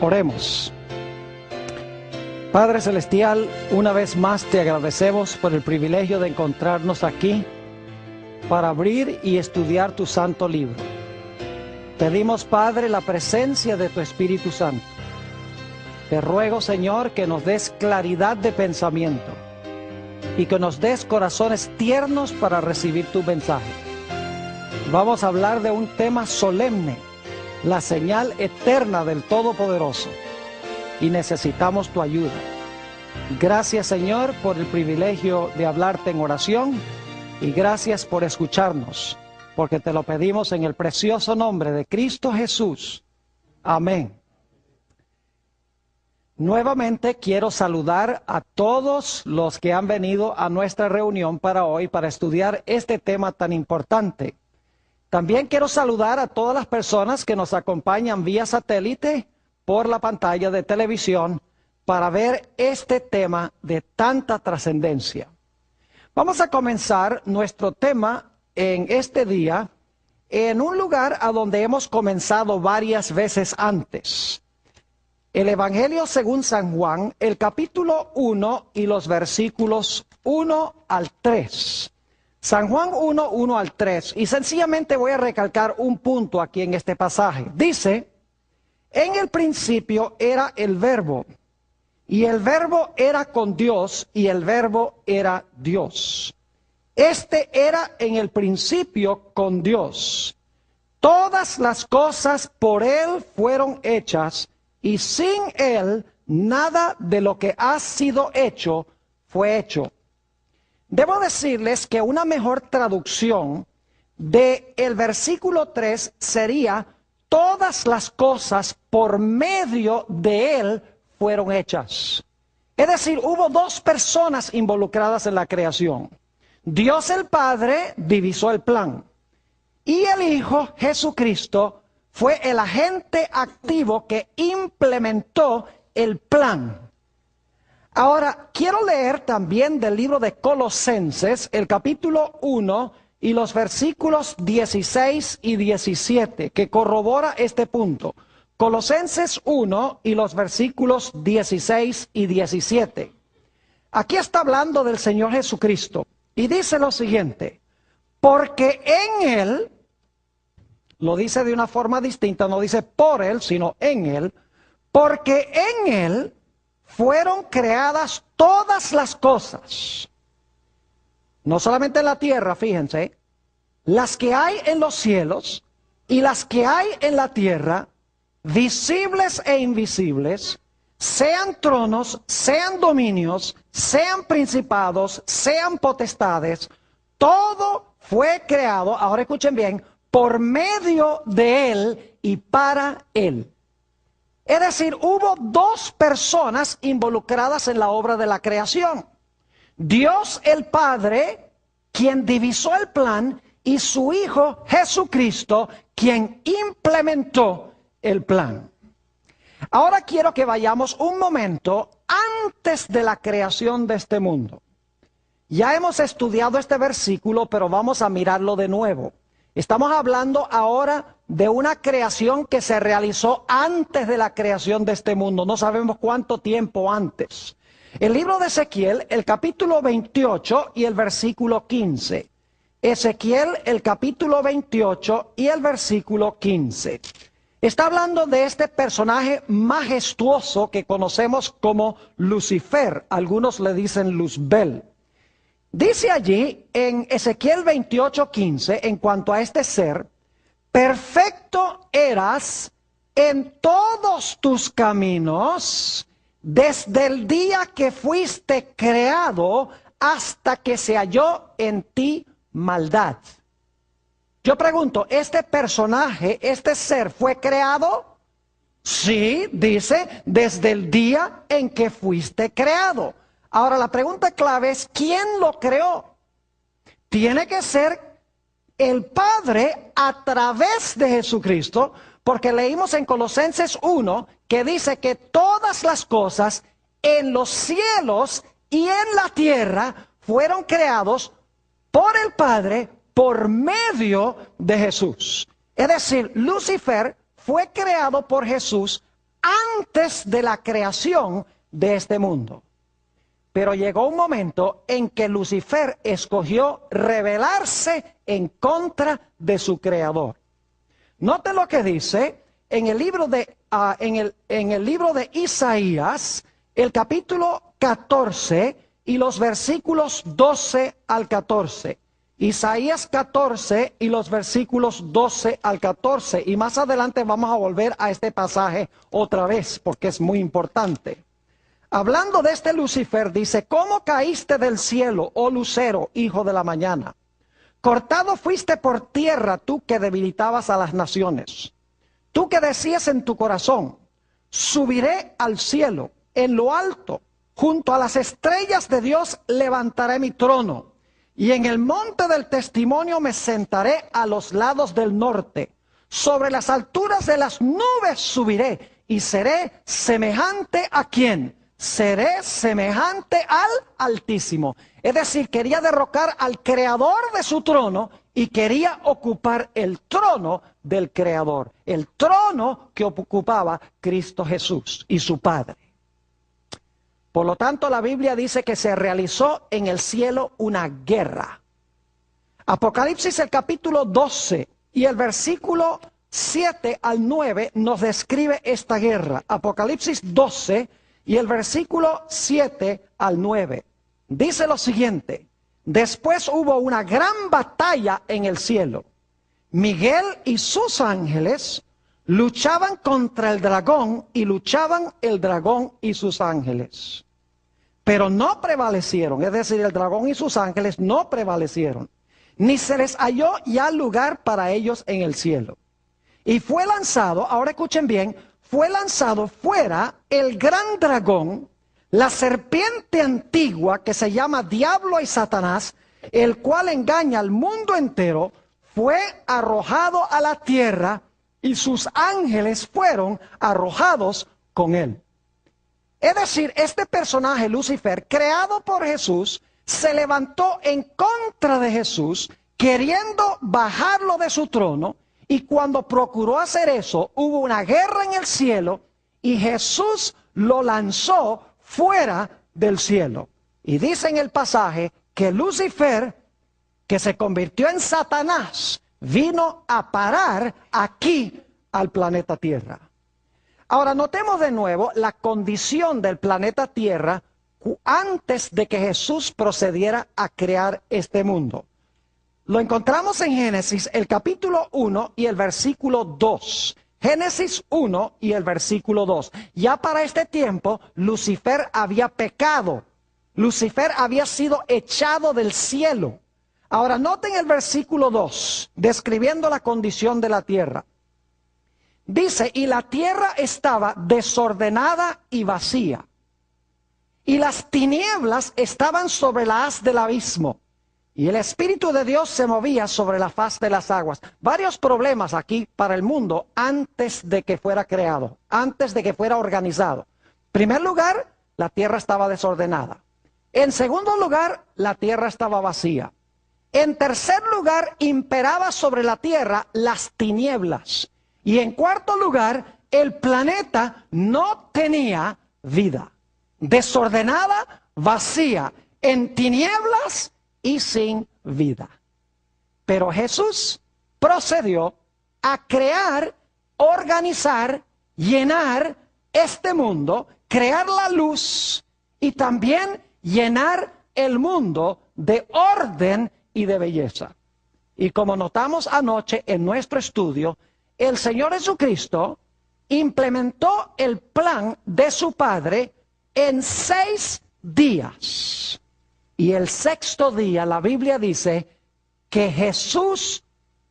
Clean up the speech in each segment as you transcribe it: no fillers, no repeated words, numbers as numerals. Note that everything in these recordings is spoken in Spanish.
Oremos. Padre Celestial, una vez más te agradecemos por el privilegio de encontrarnos aquí para abrir y estudiar tu santo libro. Pedimos, Padre, la presencia de tu Espíritu Santo. Te ruego, Señor, que nos des claridad de pensamiento y que nos des corazones tiernos para recibir tu mensaje. Vamos a hablar de un tema solemne, la señal eterna del Todopoderoso, y necesitamos tu ayuda. Gracias, Señor, por el privilegio de hablarte en oración, y gracias por escucharnos, porque te lo pedimos en el precioso nombre de Cristo Jesús. Amén. Nuevamente quiero saludar a todos los que han venido a nuestra reunión para hoy para estudiar este tema tan importante. También quiero saludar a todas las personas que nos acompañan vía satélite por la pantalla de televisión para ver este tema de tanta trascendencia. Vamos a comenzar nuestro tema en este día en un lugar a donde hemos comenzado varias veces antes. El Evangelio según San Juan, el capítulo 1 y los versículos 1 al 3. San Juan 1, 1 al 3, y sencillamente voy a recalcar un punto aquí en este pasaje. Dice, en el principio era el Verbo, y el Verbo era con Dios, y el Verbo era Dios. Este era en el principio con Dios. Todas las cosas por Él fueron hechas, y sin Él nada de lo que ha sido hecho fue hecho. Debo decirles que una mejor traducción del versículo 3 sería: todas las cosas por medio de Él fueron hechas. Es decir, hubo dos personas involucradas en la creación. Dios el Padre divisó el plan, y el Hijo Jesucristo fue el agente activo que implementó el plan. Ahora, quiero leer también del libro de Colosenses, el capítulo 1 y los versículos 16 y 17, que corrobora este punto. Colosenses 1 y los versículos 16 y 17. Aquí está hablando del Señor Jesucristo, y dice lo siguiente: porque en Él, lo dice de una forma distinta, no dice por Él, sino en Él, porque en Él fueron creadas todas las cosas, no solamente en la tierra, fíjense, las que hay en los cielos y las que hay en la tierra, visibles e invisibles, sean tronos, sean dominios, sean principados, sean potestades, todo fue creado, ahora escuchen bien, por medio de Él y para Él. Es decir, hubo dos personas involucradas en la obra de la creación. Dios el Padre, quien divisó el plan, y su Hijo Jesucristo, quien implementó el plan. Ahora quiero que vayamos un momento antes de la creación de este mundo. Ya hemos estudiado este versículo, pero vamos a mirarlo de nuevo. Estamos hablando ahora de una creación que se realizó antes de la creación de este mundo. No sabemos cuánto tiempo antes. El libro de Ezequiel, el capítulo 28 y el versículo 15. Ezequiel, el capítulo 28 y el versículo 15. Está hablando de este personaje majestuoso que conocemos como Lucifer. Algunos le dicen Luzbel. Dice allí en Ezequiel 28:15, en cuanto a este ser: perfecto eras en todos tus caminos, desde el día que fuiste creado hasta que se halló en ti maldad. Yo pregunto, ¿este personaje, este ser, fue creado? Sí, dice, desde el día en que fuiste creado. Ahora la pregunta clave es, ¿quién lo creó? Tiene que ser el Padre a través de Jesucristo, porque leímos en Colosenses 1 que dice que todas las cosas en los cielos y en la tierra fueron creados por el Padre por medio de Jesús. Es decir, Lucifer fue creado por Jesús antes de la creación de este mundo. Pero llegó un momento en que Lucifer escogió rebelarse en contra de su creador. Note lo que dice en el libro de Isaías, el capítulo 14 y los versículos 12 al 14. Isaías 14 y los versículos 12 al 14. Y más adelante vamos a volver a este pasaje otra vez porque es muy importante. Hablando de este Lucifer, dice: ¿Cómo caíste del cielo, oh lucero, hijo de la mañana? Cortado fuiste por tierra, tú que debilitabas a las naciones. Tú que decías en tu corazón: subiré al cielo, en lo alto, junto a las estrellas de Dios levantaré mi trono. Y en el monte del testimonio me sentaré a los lados del norte. Sobre las alturas de las nubes subiré y seré semejante ¿a quién? Seré semejante al Altísimo. Es decir, quería derrocar al creador de su trono y quería ocupar el trono del creador. El trono que ocupaba Cristo Jesús y su Padre. Por lo tanto, la Biblia dice que se realizó en el cielo una guerra. Apocalipsis, el capítulo 12 y el versículo 7 al 9 nos describe esta guerra. Apocalipsis 12 y el versículo 7 al 9. Dice lo siguiente: después hubo una gran batalla en el cielo. Miguel y sus ángeles luchaban contra el dragón y luchaban el dragón y sus ángeles. Pero no prevalecieron, es decir, el dragón y sus ángeles no prevalecieron. Ni se les halló ya lugar para ellos en el cielo. Y fue lanzado, ahora escuchen bien, fue lanzado fuera el gran dragón, la serpiente antigua que se llama Diablo y Satanás, el cual engaña al mundo entero, fue arrojado a la tierra y sus ángeles fueron arrojados con él. Es decir, este personaje, Lucifer, creado por Jesús, se levantó en contra de Jesús, queriendo bajarlo de su trono. Y cuando procuró hacer eso, hubo una guerra en el cielo y Jesús lo lanzó fuera del cielo. Y dice en el pasaje que Lucifer, que se convirtió en Satanás, vino a parar aquí al planeta Tierra. Ahora notemos de nuevo la condición del planeta Tierra antes de que Jesús procediera a crear este mundo. Lo encontramos en Génesis, el capítulo 1 y el versículo 2. Génesis 1 y el versículo 2. Ya para este tiempo, Lucifer había pecado. Lucifer había sido echado del cielo. Ahora noten el versículo 2, describiendo la condición de la tierra. Dice: y la tierra estaba desordenada y vacía, y las tinieblas estaban sobre la haz del abismo. Y el Espíritu de Dios se movía sobre la faz de las aguas. Varios problemas aquí para el mundo antes de que fuera creado, antes de que fuera organizado. En primer lugar, la tierra estaba desordenada. En segundo lugar, la tierra estaba vacía. En tercer lugar, imperaba sobre la tierra las tinieblas. Y en cuarto lugar, el planeta no tenía vida. Desordenada, vacía, en tinieblas y sin vida. Pero Jesús procedió a crear, organizar, llenar este mundo, crear la luz y también llenar el mundo de orden y de belleza. Y como notamos anoche en nuestro estudio, el Señor Jesucristo implementó el plan de su Padre en 6 días. Y el sexto día, la Biblia dice que Jesús,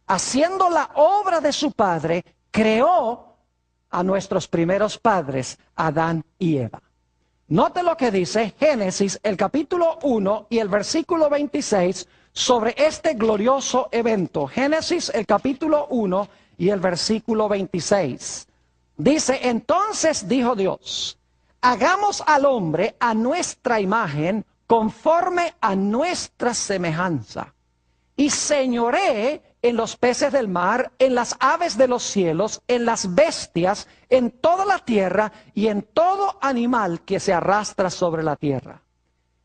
haciendo la obra de su Padre, creó a nuestros primeros padres, Adán y Eva. Note lo que dice Génesis, el capítulo 1 y el versículo 26, sobre este glorioso evento. Génesis, el capítulo 1 y el versículo 26. Dice: entonces dijo Dios: hagamos al hombre a nuestra imagen, conforme a nuestra semejanza, y señoree en los peces del mar, en las aves de los cielos, en las bestias, en toda la tierra y en todo animal que se arrastra sobre la tierra.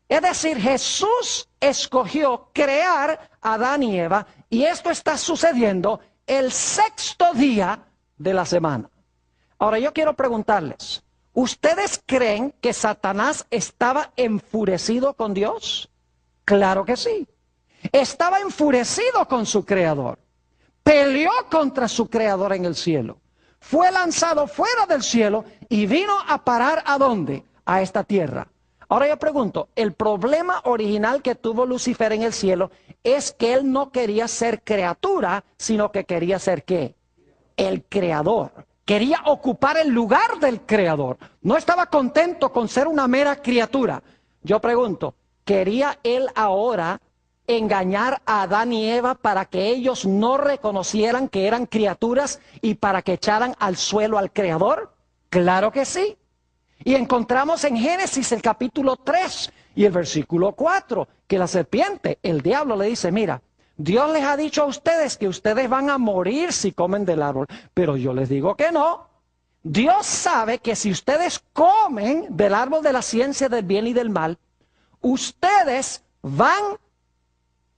Es decir, Jesús escogió crear a Adán y Eva, y esto está sucediendo el sexto día de la semana. Ahora yo quiero preguntarles, ¿ustedes creen que Satanás estaba enfurecido con Dios? Claro que sí. Estaba enfurecido con su creador. Peleó contra su creador en el cielo. Fue lanzado fuera del cielo y vino a parar ¿a dónde? A esta tierra. Ahora yo pregunto, el problema original que tuvo Lucifer en el cielo es que él no quería ser criatura, sino que quería ser ¿qué? El creador. Quería ocupar el lugar del creador. No estaba contento con ser una mera criatura. Yo pregunto, ¿quería él ahora engañar a Adán y Eva para que ellos no reconocieran que eran criaturas y para que echaran al suelo al creador? Claro que sí. Y encontramos en Génesis el capítulo 3 y el versículo 4, que la serpiente, el diablo, le dice, mira, Dios les ha dicho a ustedes que ustedes van a morir si comen del árbol, pero yo les digo que no. Dios sabe que si ustedes comen del árbol de la ciencia del bien y del mal, ustedes van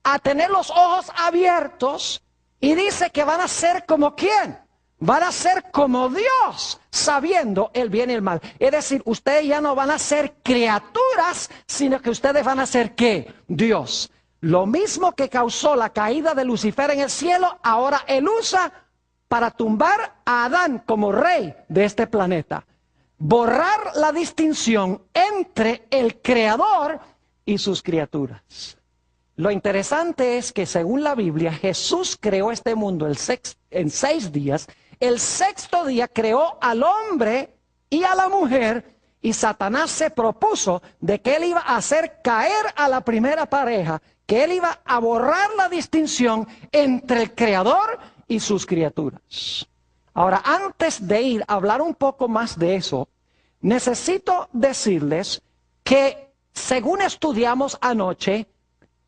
a tener los ojos abiertos y dice que van a ser como ¿quién? Van a ser como Dios, sabiendo el bien y el mal. Es decir, ustedes ya no van a ser criaturas, sino que ustedes van a ser ¿qué? Dios. Lo mismo que causó la caída de Lucifer en el cielo, ahora él usa para tumbar a Adán como rey de este planeta. Borrar la distinción entre el creador y sus criaturas. Lo interesante es que según la Biblia, Jesús creó este mundo en 6 días. El sexto día creó al hombre y a la mujer, y Satanás se propuso de que él iba a hacer caer a la primera pareja, que él iba a borrar la distinción entre el creador y sus criaturas. Ahora, antes de ir a hablar un poco más de eso, necesito decirles que según estudiamos anoche,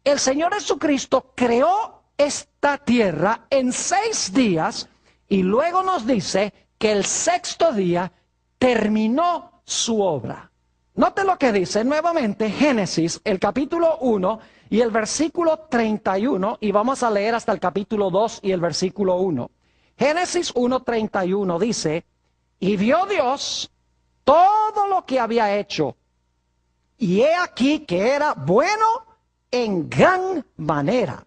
el Señor Jesucristo creó esta tierra en 6 días y luego nos dice que el sexto día terminó su obra. Note lo que dice nuevamente Génesis, el capítulo 1 y el versículo 31, y vamos a leer hasta el capítulo 2 y el versículo 1. Génesis 1:31 dice, y vio Dios todo lo que había hecho, y he aquí que era bueno en gran manera.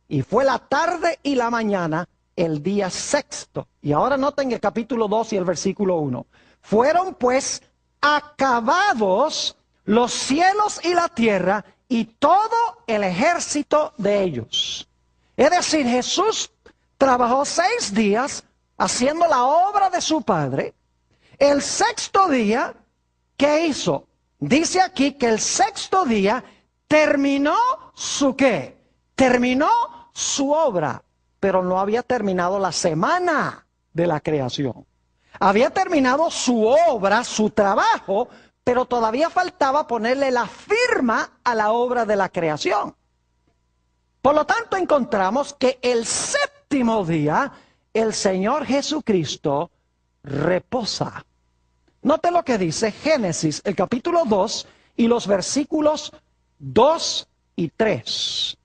Y fue la tarde y la mañana el día sexto. Y ahora noten el capítulo 2 y el versículo 1. Fueron pues acabados los cielos y la tierra y todo el ejército de ellos. Es decir, Jesús trabajó 6 días haciendo la obra de su Padre. El sexto día, ¿qué hizo? Dice aquí que el sexto día terminó su ¿qué? Terminó su obra, pero no había terminado la semana de la creación. Había terminado su obra, su trabajo, pero todavía faltaba ponerle la firma a la obra de la creación. Por lo tanto, encontramos que el séptimo día, el Señor Jesucristo reposa. Note lo que dice Génesis, el capítulo 2 y los versículos 2 y 3.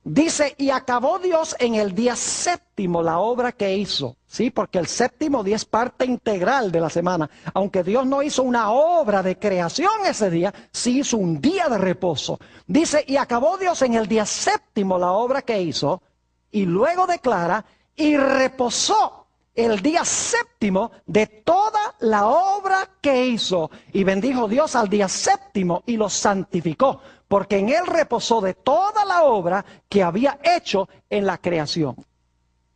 Dice, y acabó Dios en el día séptimo la obra que hizo. Sí, porque el séptimo día es parte integral de la semana. Aunque Dios no hizo una obra de creación ese día, sí hizo un día de reposo. Dice, y acabó Dios en el día séptimo la obra que hizo. Y luego declara, y reposó el día séptimo de toda la obra que hizo. Y bendijo Dios al día séptimo y lo santificó, porque en él reposó de toda la obra que había hecho en la creación.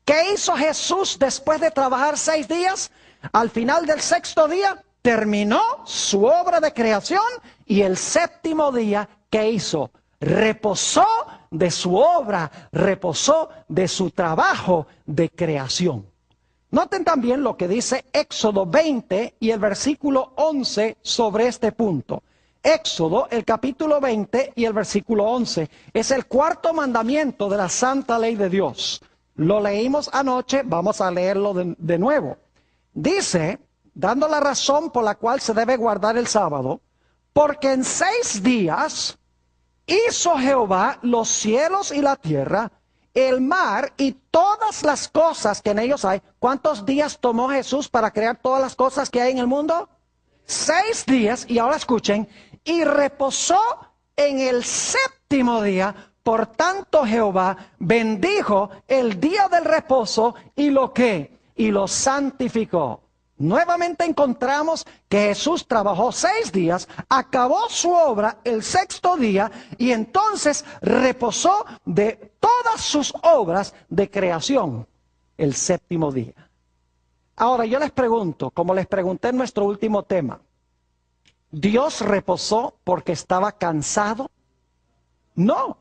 ¿Qué hizo Jesús después de trabajar 6 días? Al final del sexto día terminó su obra de creación, y el séptimo día, ¿qué hizo? Reposó de su obra, reposó de su trabajo de creación. Noten también lo que dice Éxodo 20 y el versículo 11 sobre este punto. Éxodo, el capítulo 20 y el versículo 11. Es el cuarto mandamiento de la santa ley de Dios. Lo leímos anoche, vamos a leerlo de nuevo. Dice, dando la razón por la cual se debe guardar el sábado, porque en 6 días hizo Jehová los cielos y la tierra, el mar y todas las cosas que en ellos hay. ¿Cuántos días tomó Jesús para crear todas las cosas que hay en el mundo? 6 días, y ahora escuchen, y reposó en el 7º día. Por tanto Jehová bendijo el día del reposo y lo que, y lo santificó. Nuevamente encontramos que Jesús trabajó 6 días, acabó su obra el 6º día y entonces reposó de todas sus obras de creación el 7º día. Ahora yo les pregunto, como les pregunté en nuestro último tema, ¿Dios reposó porque estaba cansado? No.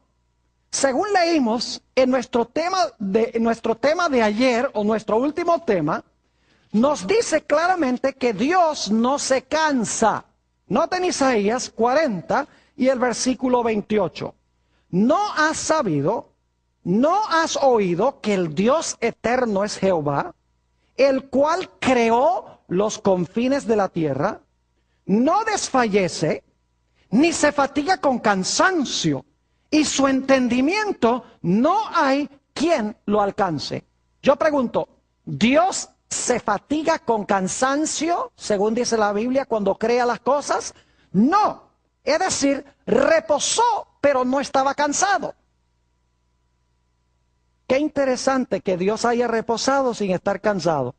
Según leímos en nuestro tema de ayer, o nuestro último tema, nos dice claramente que Dios no se cansa. Noten Isaías 40 y el versículo 28. ¿No has sabido, no has oído que el Dios eterno es Jehová, el cual creó los confines de la tierra? No desfallece, ni se fatiga con cansancio, y su entendimiento no hay quien lo alcance. Yo pregunto, ¿Dios se fatiga con cansancio, según dice la Biblia, cuando crea las cosas? No. Es decir, reposó, pero no estaba cansado. Qué interesante que Dios haya reposado sin estar cansado.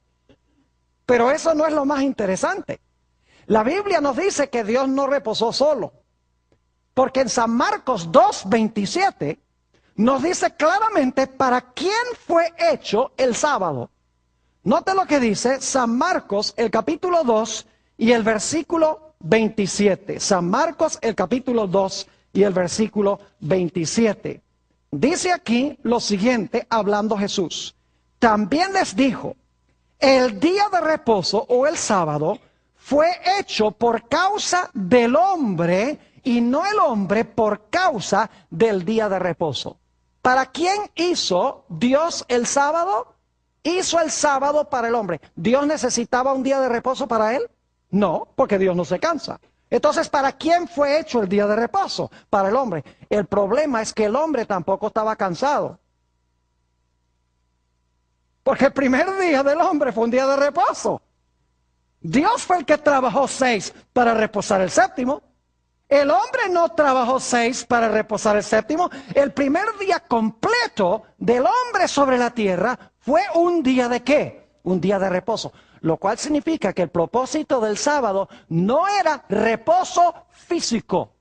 Pero eso no es lo más interesante. La Biblia nos dice que Dios no reposó solo. Porque en San Marcos 2:27 nos dice claramente para quién fue hecho el sábado. Note lo que dice San Marcos, el capítulo 2 y el versículo 27. San Marcos, el capítulo 2 y el versículo 27. Dice aquí lo siguiente, hablando Jesús. También les dijo, el día de reposo o el sábado fue hecho por causa del hombre y no el hombre por causa del día de reposo. ¿Para quién hizo Dios el sábado? Hizo el sábado para el hombre. ¿Dios necesitaba un día de reposo para él? No, porque Dios no se cansa. Entonces, ¿para quién fue hecho el día de reposo? Para el hombre. El problema es que el hombre tampoco estaba cansado. Porque el primer día del hombre fue un día de reposo. Dios fue el que trabajó 6 para reposar el 7º. El hombre no trabajó 6 para reposar el 7º. El primer día completo del hombre sobre la tierra fue un día de ¿qué? Un día de reposo. Lo cual significa que el propósito del sábado no era reposo físico.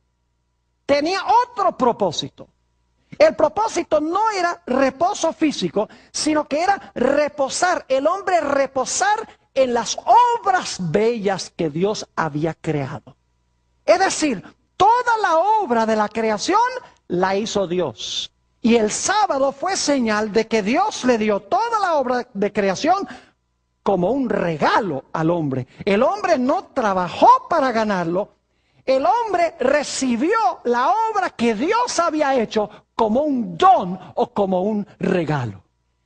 Tenía otro propósito. El propósito no era reposo físico, sino que era reposar. El hombre reposar en las obras bellas que Dios había creado. Es decir, toda la obra de la creación la hizo Dios. Y el sábado fue señal de que Dios le dio toda la obra de creación como un regalo al hombre. El hombre no trabajó para ganarlo. El hombre recibió la obra que Dios había hecho como un don o como un regalo.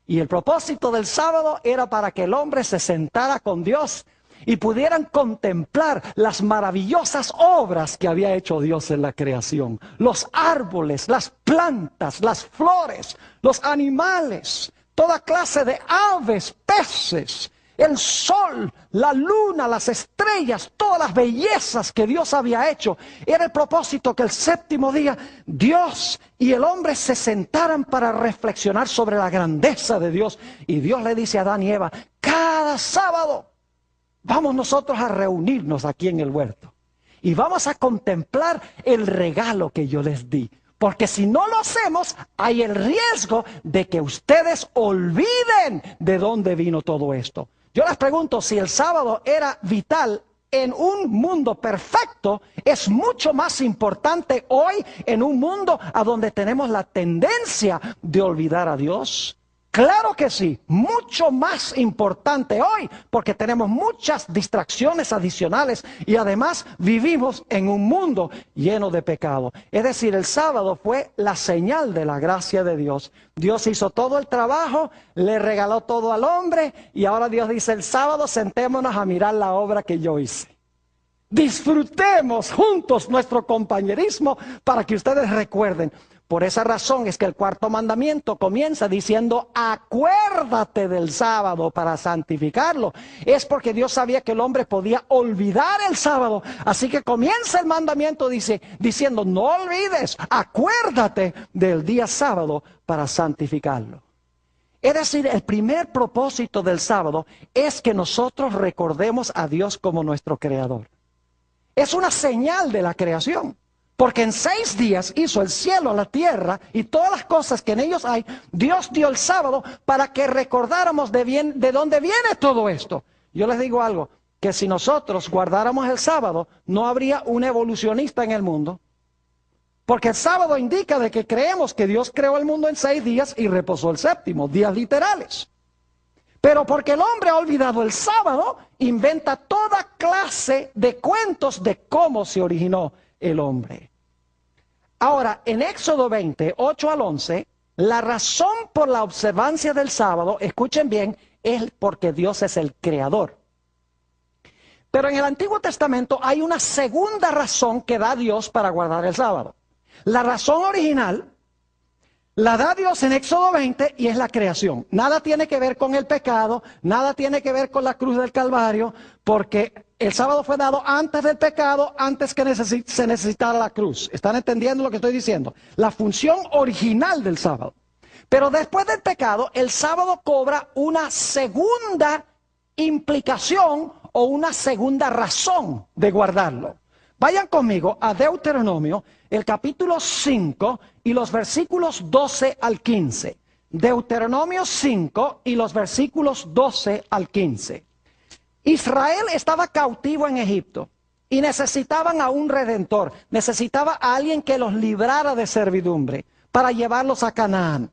Y el propósito del sábado era para que el hombre se sentara con Dios y pudieran contemplar las maravillosas obras que había hecho Dios en la creación. Los árboles, las plantas, las flores, los animales, toda clase de aves, peces, el sol, la luna, las estrellas, todas las bellezas que Dios había hecho. Era el propósito que el 7º día Dios y el hombre se sentaran para reflexionar sobre la grandeza de Dios. Y Dios le dice a Adán y Eva, cada sábado vamos nosotros a reunirnos aquí en el huerto y vamos a contemplar el regalo que yo les di. Porque si no lo hacemos, hay el riesgo de que ustedes olviden de dónde vino todo esto. Yo les pregunto, si el sábado era vital en un mundo perfecto, es mucho más importante hoy en un mundo a donde tenemos la tendencia de olvidar a Dios. Claro que sí, mucho más importante hoy, porque tenemos muchas distracciones adicionales y además vivimos en un mundo lleno de pecado. Es decir, el sábado fue la señal de la gracia de Dios. Dios hizo todo el trabajo, le regaló todo al hombre y ahora Dios dice: el sábado sentémonos a mirar la obra que yo hice. Disfrutemos juntos nuestro compañerismo para que ustedes recuerden. Por esa razón es que el cuarto mandamiento comienza diciendo: acuérdate del sábado para santificarlo. Es porque Dios sabía que el hombre podía olvidar el sábado. Así que comienza el mandamiento diciendo: no olvides, acuérdate del día sábado para santificarlo. Es decir, el primer propósito del sábado es que nosotros recordemos a Dios como nuestro creador. Es una señal de la creación. Porque en 6 días hizo el cielo, la tierra y todas las cosas que en ellos hay. Dios dio el sábado para que recordáramos de dónde viene todo esto. Yo les digo algo, que si nosotros guardáramos el sábado, no habría un evolucionista en el mundo. Porque el sábado indica de que creemos que Dios creó el mundo en 6 días y reposó el séptimo, días literales. Pero porque el hombre ha olvidado el sábado, inventa toda clase de cuentos de cómo se originó el hombre. Ahora, en Éxodo 20, 8 al 11, la razón por la observancia del sábado, escuchen bien, es porque Dios es el creador. Pero en el Antiguo Testamento hay una segunda razón que da Dios para guardar el sábado. La razón original la da Dios en Éxodo 20 y es la creación. Nada tiene que ver con el pecado, nada tiene que ver con la cruz del Calvario, porque el sábado fue dado antes del pecado, antes que se necesitara la cruz. ¿Están entendiendo lo que estoy diciendo? La función original del sábado. Pero después del pecado, el sábado cobra una segunda implicación o una segunda razón de guardarlo. Vayan conmigo a Deuteronomio, el capítulo 5 y los versículos 12 al 15. Deuteronomio 5 y los versículos 12 al 15. Israel estaba cautivo en Egipto y necesitaban a un redentor. Necesitaba a alguien que los librara de servidumbre para llevarlos a Canaán.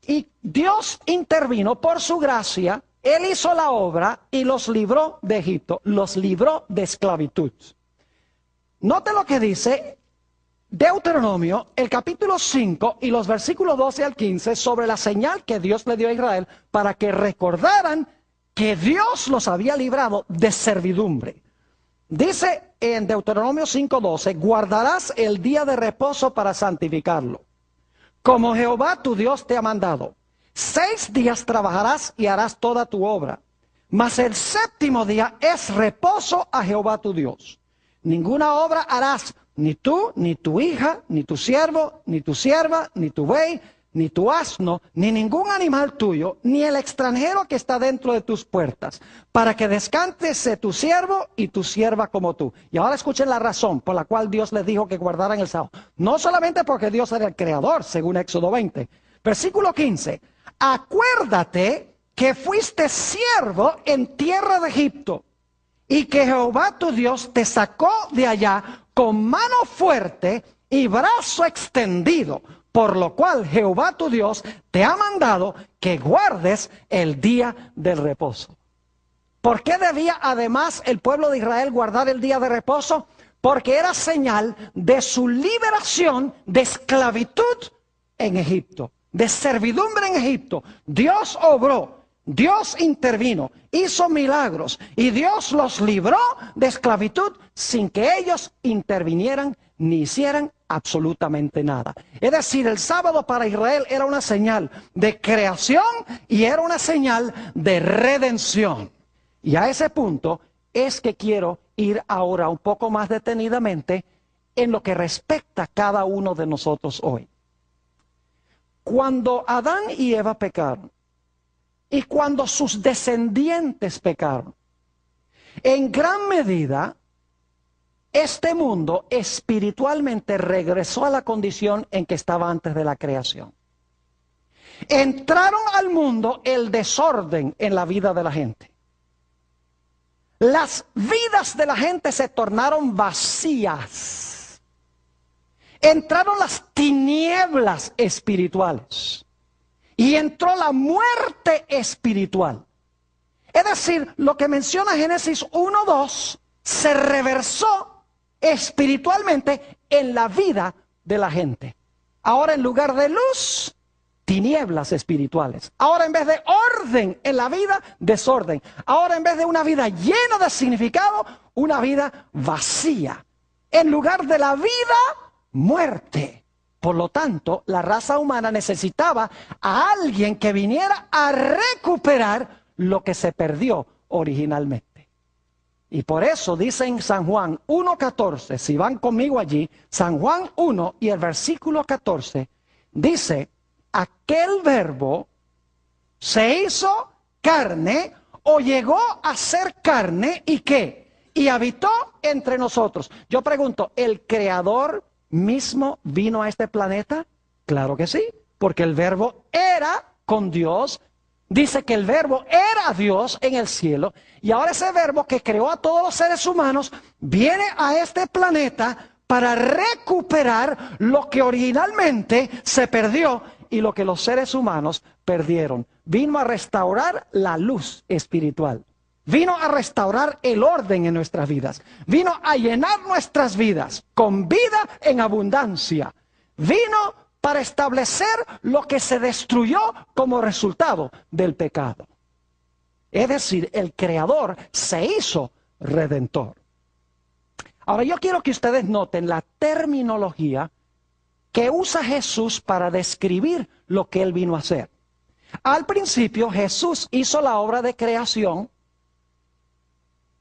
Y Dios intervino por su gracia. Él hizo la obra y los libró de Egipto. Los libró de esclavitud. Note lo que dice Deuteronomio, el capítulo 5 y los versículos 12 al 15 sobre la señal que Dios le dio a Israel para que recordaran que Dios los había librado de servidumbre. Dice en Deuteronomio 5:12: guardarás el día de reposo para santificarlo, como Jehová tu Dios te ha mandado. 6 días trabajarás y harás toda tu obra, mas el séptimo día es reposo a Jehová tu Dios. Ninguna obra harás, ni tú, ni tu hija, ni tu siervo, ni tu sierva, ni tu buey, ni tu asno, ni ningún animal tuyo, ni el extranjero que está dentro de tus puertas, para que descanse tu siervo y tu sierva como tú. Y ahora escuchen la razón por la cual Dios les dijo que guardaran el sábado. No solamente porque Dios era el creador, según Éxodo 20. Versículo 15. Acuérdate que fuiste siervo en tierra de Egipto, y que Jehová tu Dios te sacó de allá con mano fuerte y brazo extendido, por lo cual Jehová tu Dios te ha mandado que guardes el día del reposo. ¿Por qué debía además el pueblo de Israel guardar el día de reposo? Porque era señal de su liberación de esclavitud en Egipto, de servidumbre en Egipto. Dios obró. Dios intervino, hizo milagros y Dios los libró de esclavitud sin que ellos intervinieran ni hicieran absolutamente nada. Es decir, el sábado para Israel era una señal de creación y era una señal de redención. Y a ese punto es que quiero ir ahora un poco más detenidamente en lo que respecta a cada uno de nosotros hoy. Cuando Adán y Eva pecaron, y cuando sus descendientes pecaron, en gran medida, este mundo espiritualmente regresó a la condición en que estaba antes de la creación. Entraron al mundo el desorden en la vida de la gente. Las vidas de la gente se tornaron vacías. Entraron las tinieblas espirituales. y entró la muerte espiritual. Es decir, lo que menciona Génesis 1:2 se reversó espiritualmente en la vida de la gente. Ahora, en lugar de luz, tinieblas espirituales. Ahora, en vez de orden en la vida, desorden. Ahora, en vez de una vida llena de significado, una vida vacía. En lugar de la vida, muerte. Por lo tanto, la raza humana necesitaba a alguien que viniera a recuperar lo que se perdió originalmente. Y por eso dice en San Juan 1:14, si van conmigo allí, San Juan 1 y el versículo 14, dice: aquel verbo se hizo carne o llegó a ser carne, ¿y qué? Y habitó entre nosotros. Yo pregunto, ¿el Creador mismo vino a este planeta? Claro que sí, porque el verbo era con Dios. Dice que el verbo era Dios en el cielo, y ahora ese verbo que creó a todos los seres humanos viene a este planeta para recuperar lo que originalmente se perdió y lo que los seres humanos perdieron. Vino a restaurar la luz espiritual. Vino a restaurar el orden en nuestras vidas. Vino a llenar nuestras vidas con vida en abundancia. Vino para establecer lo que se destruyó como resultado del pecado. Es decir, el Creador se hizo redentor. Ahora yo quiero que ustedes noten la terminología que usa Jesús para describir lo que Él vino a hacer. Al principio Jesús hizo la obra de creación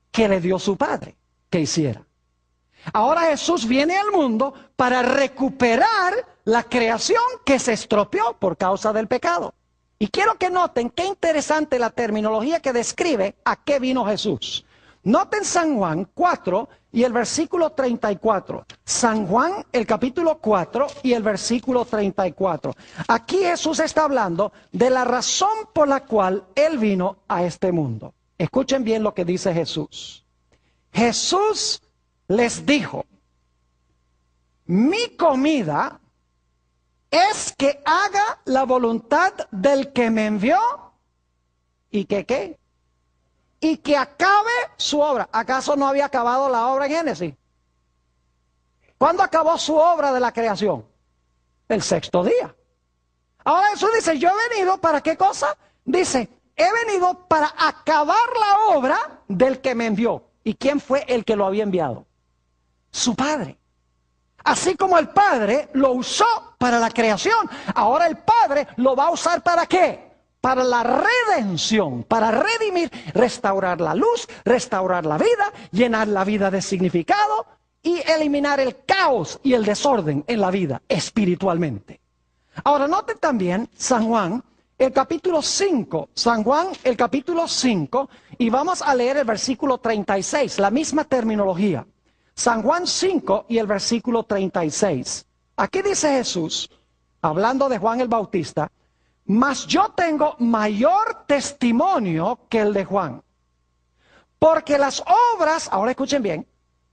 que le dio su Padre que hiciera. Ahora Jesús viene al mundo para recuperar la creación que se estropeó por causa del pecado. Y quiero que noten qué interesante la terminología que describe a qué vino Jesús. Noten San Juan 4 y el versículo 34. San Juan, el capítulo 4 y el versículo 34. Aquí Jesús está hablando de la razón por la cual Él vino a este mundo. Escuchen bien lo que dice Jesús. Jesús les dijo: mi comida es que haga la voluntad del que me envió y que ¿qué? Y que acabe su obra. ¿Acaso no había acabado la obra en Génesis? ¿Cuándo acabó su obra de la creación? El sexto día. Ahora Jesús dice: yo he venido ¿para qué cosa? Dice: he venido para acabar la obra del que me envió. ¿Y quién fue el que lo había enviado? Su Padre. Así como el Padre lo usó para la creación, ahora el Padre lo va a usar ¿para qué? Para la redención, para redimir, restaurar la luz, restaurar la vida, llenar la vida de significado y eliminar el caos y el desorden en la vida espiritualmente. Ahora noten también San Juan, el capítulo 5, San Juan, el capítulo 5, y vamos a leer el versículo 36, la misma terminología. San Juan 5 y el versículo 36. Aquí dice Jesús, hablando de Juan el Bautista: mas yo tengo mayor testimonio que el de Juan. Porque las obras, ahora escuchen bien,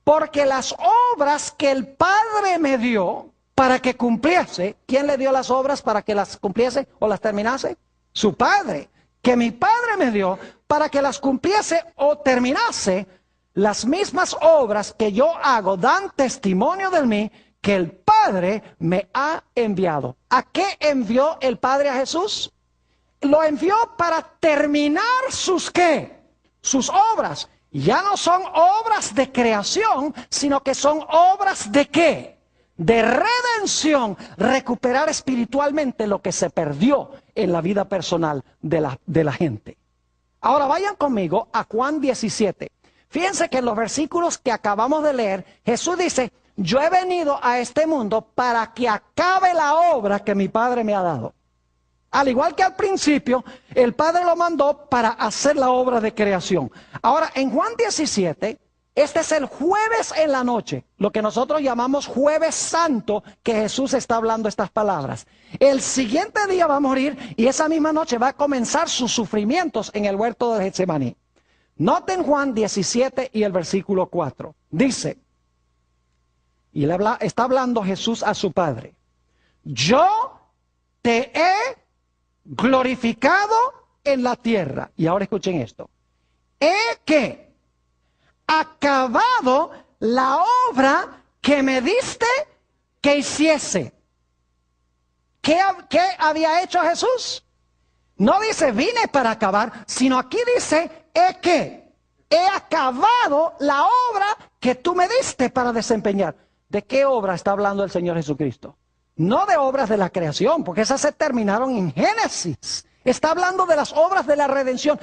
porque las obras que el Padre me dio para que cumpliese, ¿quién le dio las obras para que las cumpliese o las terminase? Su Padre. Que mi Padre me dio para que las cumpliese o terminase. Las mismas obras que yo hago dan testimonio de mí, que el Padre me ha enviado. ¿A qué envió el Padre a Jesús? Lo envió para terminar sus ¿qué? Sus obras. Ya no son obras de creación, sino que son obras de ¿qué? De redención, recuperar espiritualmente lo que se perdió en la vida personal de la gente. Ahora vayan conmigo a Juan 17. Fíjense que en los versículos que acabamos de leer, Jesús dice: yo he venido a este mundo para que acabe la obra que mi Padre me ha dado. Al igual que al principio, el Padre lo mandó para hacer la obra de creación. Ahora, en Juan 17, este es el jueves en la noche, lo que nosotros llamamos Jueves Santo, que Jesús está hablando estas palabras. El siguiente día va a morir y esa misma noche va a comenzar sus sufrimientos en el huerto de Getsemaní. Noten Juan 17 y el versículo 4. Dice, y está hablando Jesús a su Padre: yo te he glorificado en la tierra. Y ahora escuchen esto. He que acabado la obra que me diste que hiciese. ¿Qué había hecho Jesús? No dice vine para acabar, sino aquí dice he acabado la obra que tú me diste para desempeñar. ¿De qué obra está hablando el Señor Jesucristo? No de obras de la creación, porque esas se terminaron en Génesis. Está hablando de las obras de la redención.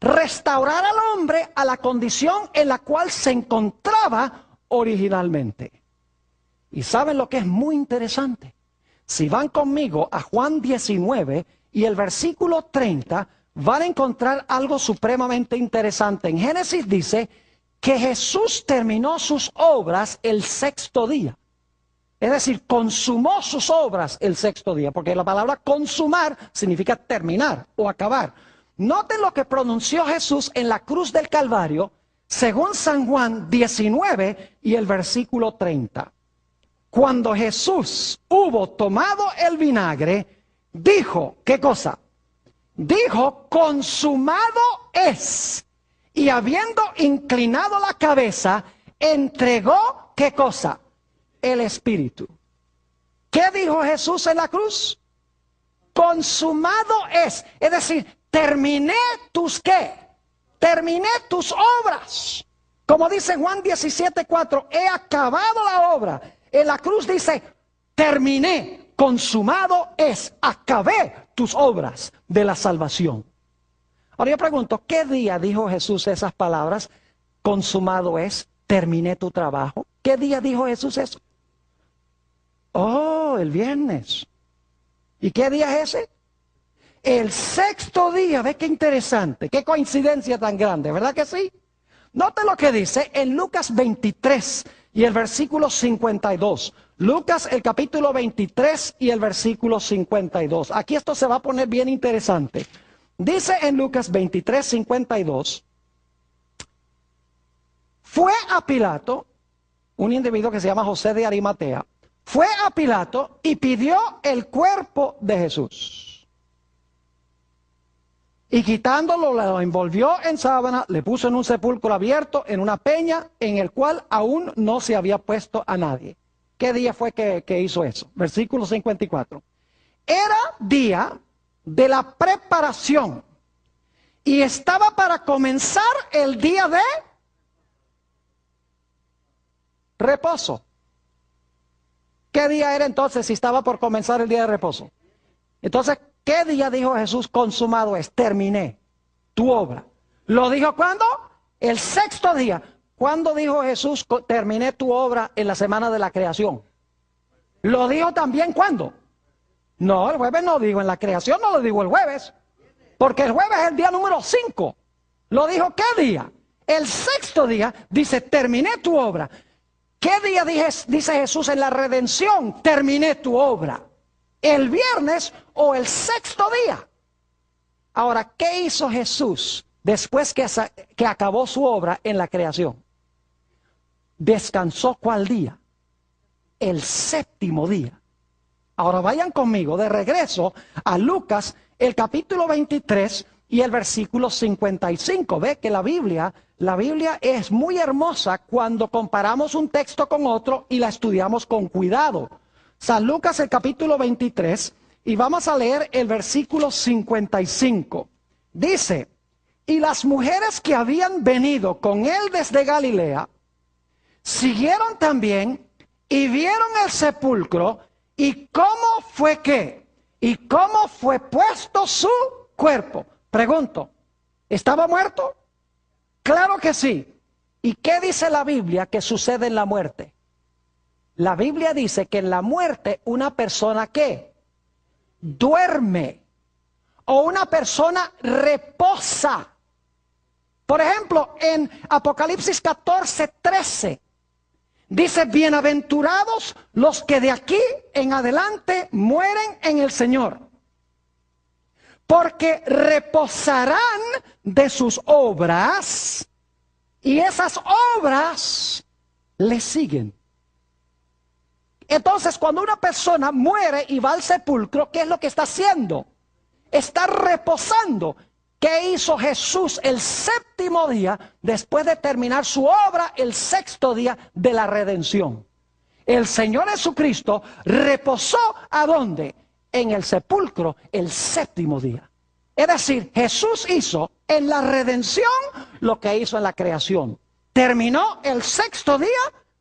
Restaurar al hombre a la condición en la cual se encontraba originalmente. ¿Y saben lo que es muy interesante? Si van conmigo a Juan 19 y el versículo 30, van a encontrar algo supremamente interesante. En Génesis dice que Jesús terminó sus obras el sexto día. Es decir, consumó sus obras el sexto día, porque la palabra consumar significa terminar o acabar. Noten lo que pronunció Jesús en la cruz del Calvario, según San Juan 19 y el versículo 30. Cuando Jesús hubo tomado el vinagre, dijo, ¿qué cosa? Dijo, consumado es. Y habiendo inclinado la cabeza, entregó, ¿qué cosa? El Espíritu. ¿Qué dijo Jesús en la cruz? Consumado es. Es decir, terminé tus ¿qué? Terminé tus obras. Como dice Juan 17:4, he acabado la obra. En la cruz dice, terminé, consumado es, acabé tus obras de la salvación. Ahora yo pregunto, ¿qué día dijo Jesús esas palabras? Consumado es, terminé tu trabajo. ¿Qué día dijo Jesús eso? Oh, el viernes. ¿Y qué día es ese? El sexto día. Ve qué interesante, qué coincidencia tan grande, ¿verdad que sí? Note lo que dice en Lucas 23 y el versículo 52. Lucas el capítulo 23 y el versículo 52. Aquí esto se va a poner bien interesante. Dice en Lucas 23, 52. Fue a Pilato, un individuo que se llama José de Arimatea, fue a Pilato y pidió el cuerpo de Jesús. Y quitándolo, lo envolvió en sábana, le puso en un sepulcro abierto, en una peña, en el cual aún no se había puesto a nadie. ¿Qué día fue que hizo eso? Versículo 54. Era día de la preparación y estaba para comenzar el día de reposo. ¿Qué día era entonces si estaba por comenzar el día de reposo? Entonces, ¿qué día dijo Jesús consumado es? Terminé tu obra. ¿Lo dijo cuándo? El sexto día. ¿Cuándo dijo Jesús terminé tu obra en la semana de la creación? ¿Lo dijo también cuándo? No, el jueves no digo, en la creación no lo digo el jueves. Porque el jueves es el día número 5. ¿Lo dijo qué día? El sexto día dice terminé tu obra. ¿Qué día dice Jesús en la redención? Terminé tu obra. ¿El viernes o el sexto día? Ahora, ¿qué hizo Jesús después que acabó su obra en la creación? ¿Descansó cuál día? El séptimo día. Ahora vayan conmigo de regreso a Lucas, el capítulo 23 y el versículo 55. Ve que la Biblia es muy hermosa cuando comparamos un texto con otro y la estudiamos con cuidado. San Lucas el capítulo 23 y vamos a leer el versículo 55. Dice, y las mujeres que habían venido con él desde Galilea, siguieron también y vieron el sepulcro y cómo fue qué, y cómo fue puesto su cuerpo. Pregunto, ¿estaba muerto? Claro que sí. ¿Y qué dice la Biblia que sucede en la muerte? La Biblia dice que en la muerte una persona ¿qué? Duerme. O una persona reposa. Por ejemplo, en Apocalipsis 14:13 dice, bienaventurados los que de aquí en adelante mueren en el Señor, porque reposarán de sus obras y esas obras le siguen. Entonces, cuando una persona muere y va al sepulcro, ¿qué es lo que está haciendo? está reposando. ¿Qué hizo Jesús el séptimo día después de terminar su obra el sexto día de la redención? El Señor Jesucristo reposó ¿a dónde? En el sepulcro el séptimo día. Es decir, Jesús hizo en la redención lo que hizo en la creación. Terminó el sexto día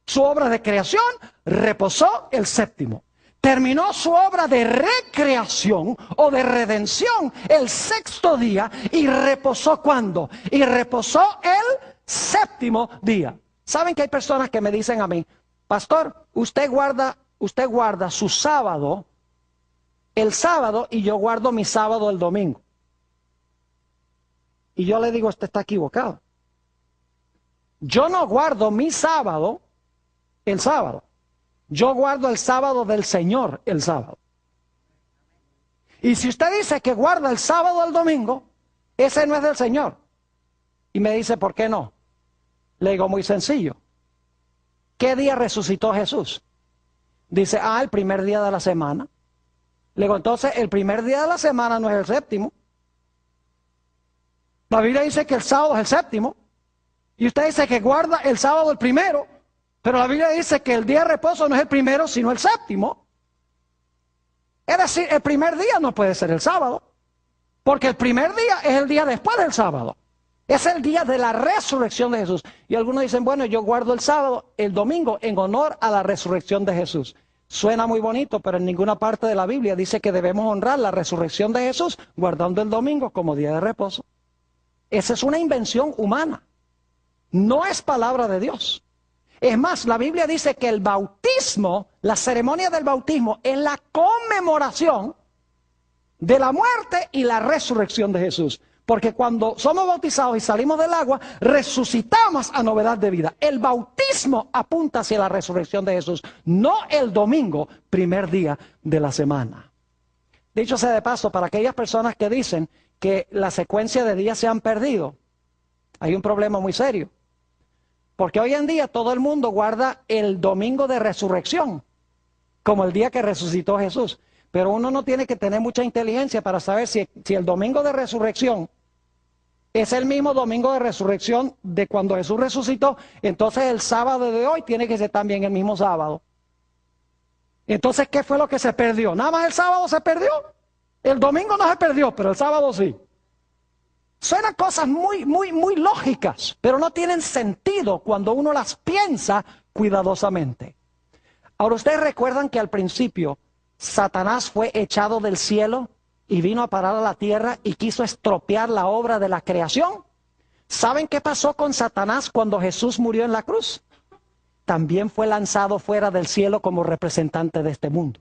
su obra de creación, reposó el séptimo. Terminó su obra de recreación o de redención el sexto día y reposó ¿cuándo? Y reposó el séptimo día. ¿Saben que hay personas que me dicen a mí, pastor, usted guarda su sábado el sábado y yo guardo mi sábado el domingo? Y yo le digo, usted está equivocado. Yo no guardo mi sábado el sábado. Yo guardo el sábado del Señor el sábado. Y si usted dice que guarda el sábado el domingo, ese no es del Señor. Y me dice, ¿por qué no? Le digo, muy sencillo. ¿Qué día resucitó Jesús? Dice, el primer día de la semana. Le digo, entonces, el primer día de la semana no es el séptimo. La Biblia dice que el sábado es el séptimo. Y usted dice que guarda el sábado el primero. Pero la Biblia dice que el día de reposo no es el primero, sino el séptimo. Es decir, el primer día no puede ser el sábado. Porque el primer día es el día después del sábado. Es el día de la resurrección de Jesús. Y algunos dicen, bueno, yo guardo el sábado, el domingo, en honor a la resurrección de Jesús. Suena muy bonito, pero en ninguna parte de la Biblia dice que debemos honrar la resurrección de Jesús guardando el domingo como día de reposo. Esa es una invención humana. No es palabra de Dios. Es más, la Biblia dice que el bautismo, la ceremonia del bautismo, es la conmemoración de la muerte y la resurrección de Jesús. Porque cuando somos bautizados y salimos del agua, resucitamos a novedad de vida. El bautismo apunta hacia la resurrección de Jesús, no el domingo, primer día de la semana. Dicho sea de paso, para aquellas personas que dicen que la secuencia de días se han perdido, hay un problema muy serio. Porque hoy en día todo el mundo guarda el domingo de resurrección como el día que resucitó Jesús. Pero uno no tiene que tener mucha inteligencia para saber si el domingo de resurrección es el mismo domingo de resurrección de cuando Jesús resucitó. Entonces el sábado de hoy tiene que ser también el mismo sábado. Entonces, ¿qué fue lo que se perdió? ¿Nada más el sábado se perdió? El domingo no se perdió, pero el sábado sí. Suenan cosas muy lógicas, pero no tienen sentido cuando uno las piensa cuidadosamente. Ahora, ¿ustedes recuerdan que al principio Satanás fue echado del cielo y vino a parar a la tierra y quiso estropear la obra de la creación? ¿Saben qué pasó con Satanás cuando Jesús murió en la cruz? También fue lanzado fuera del cielo como representante de este mundo.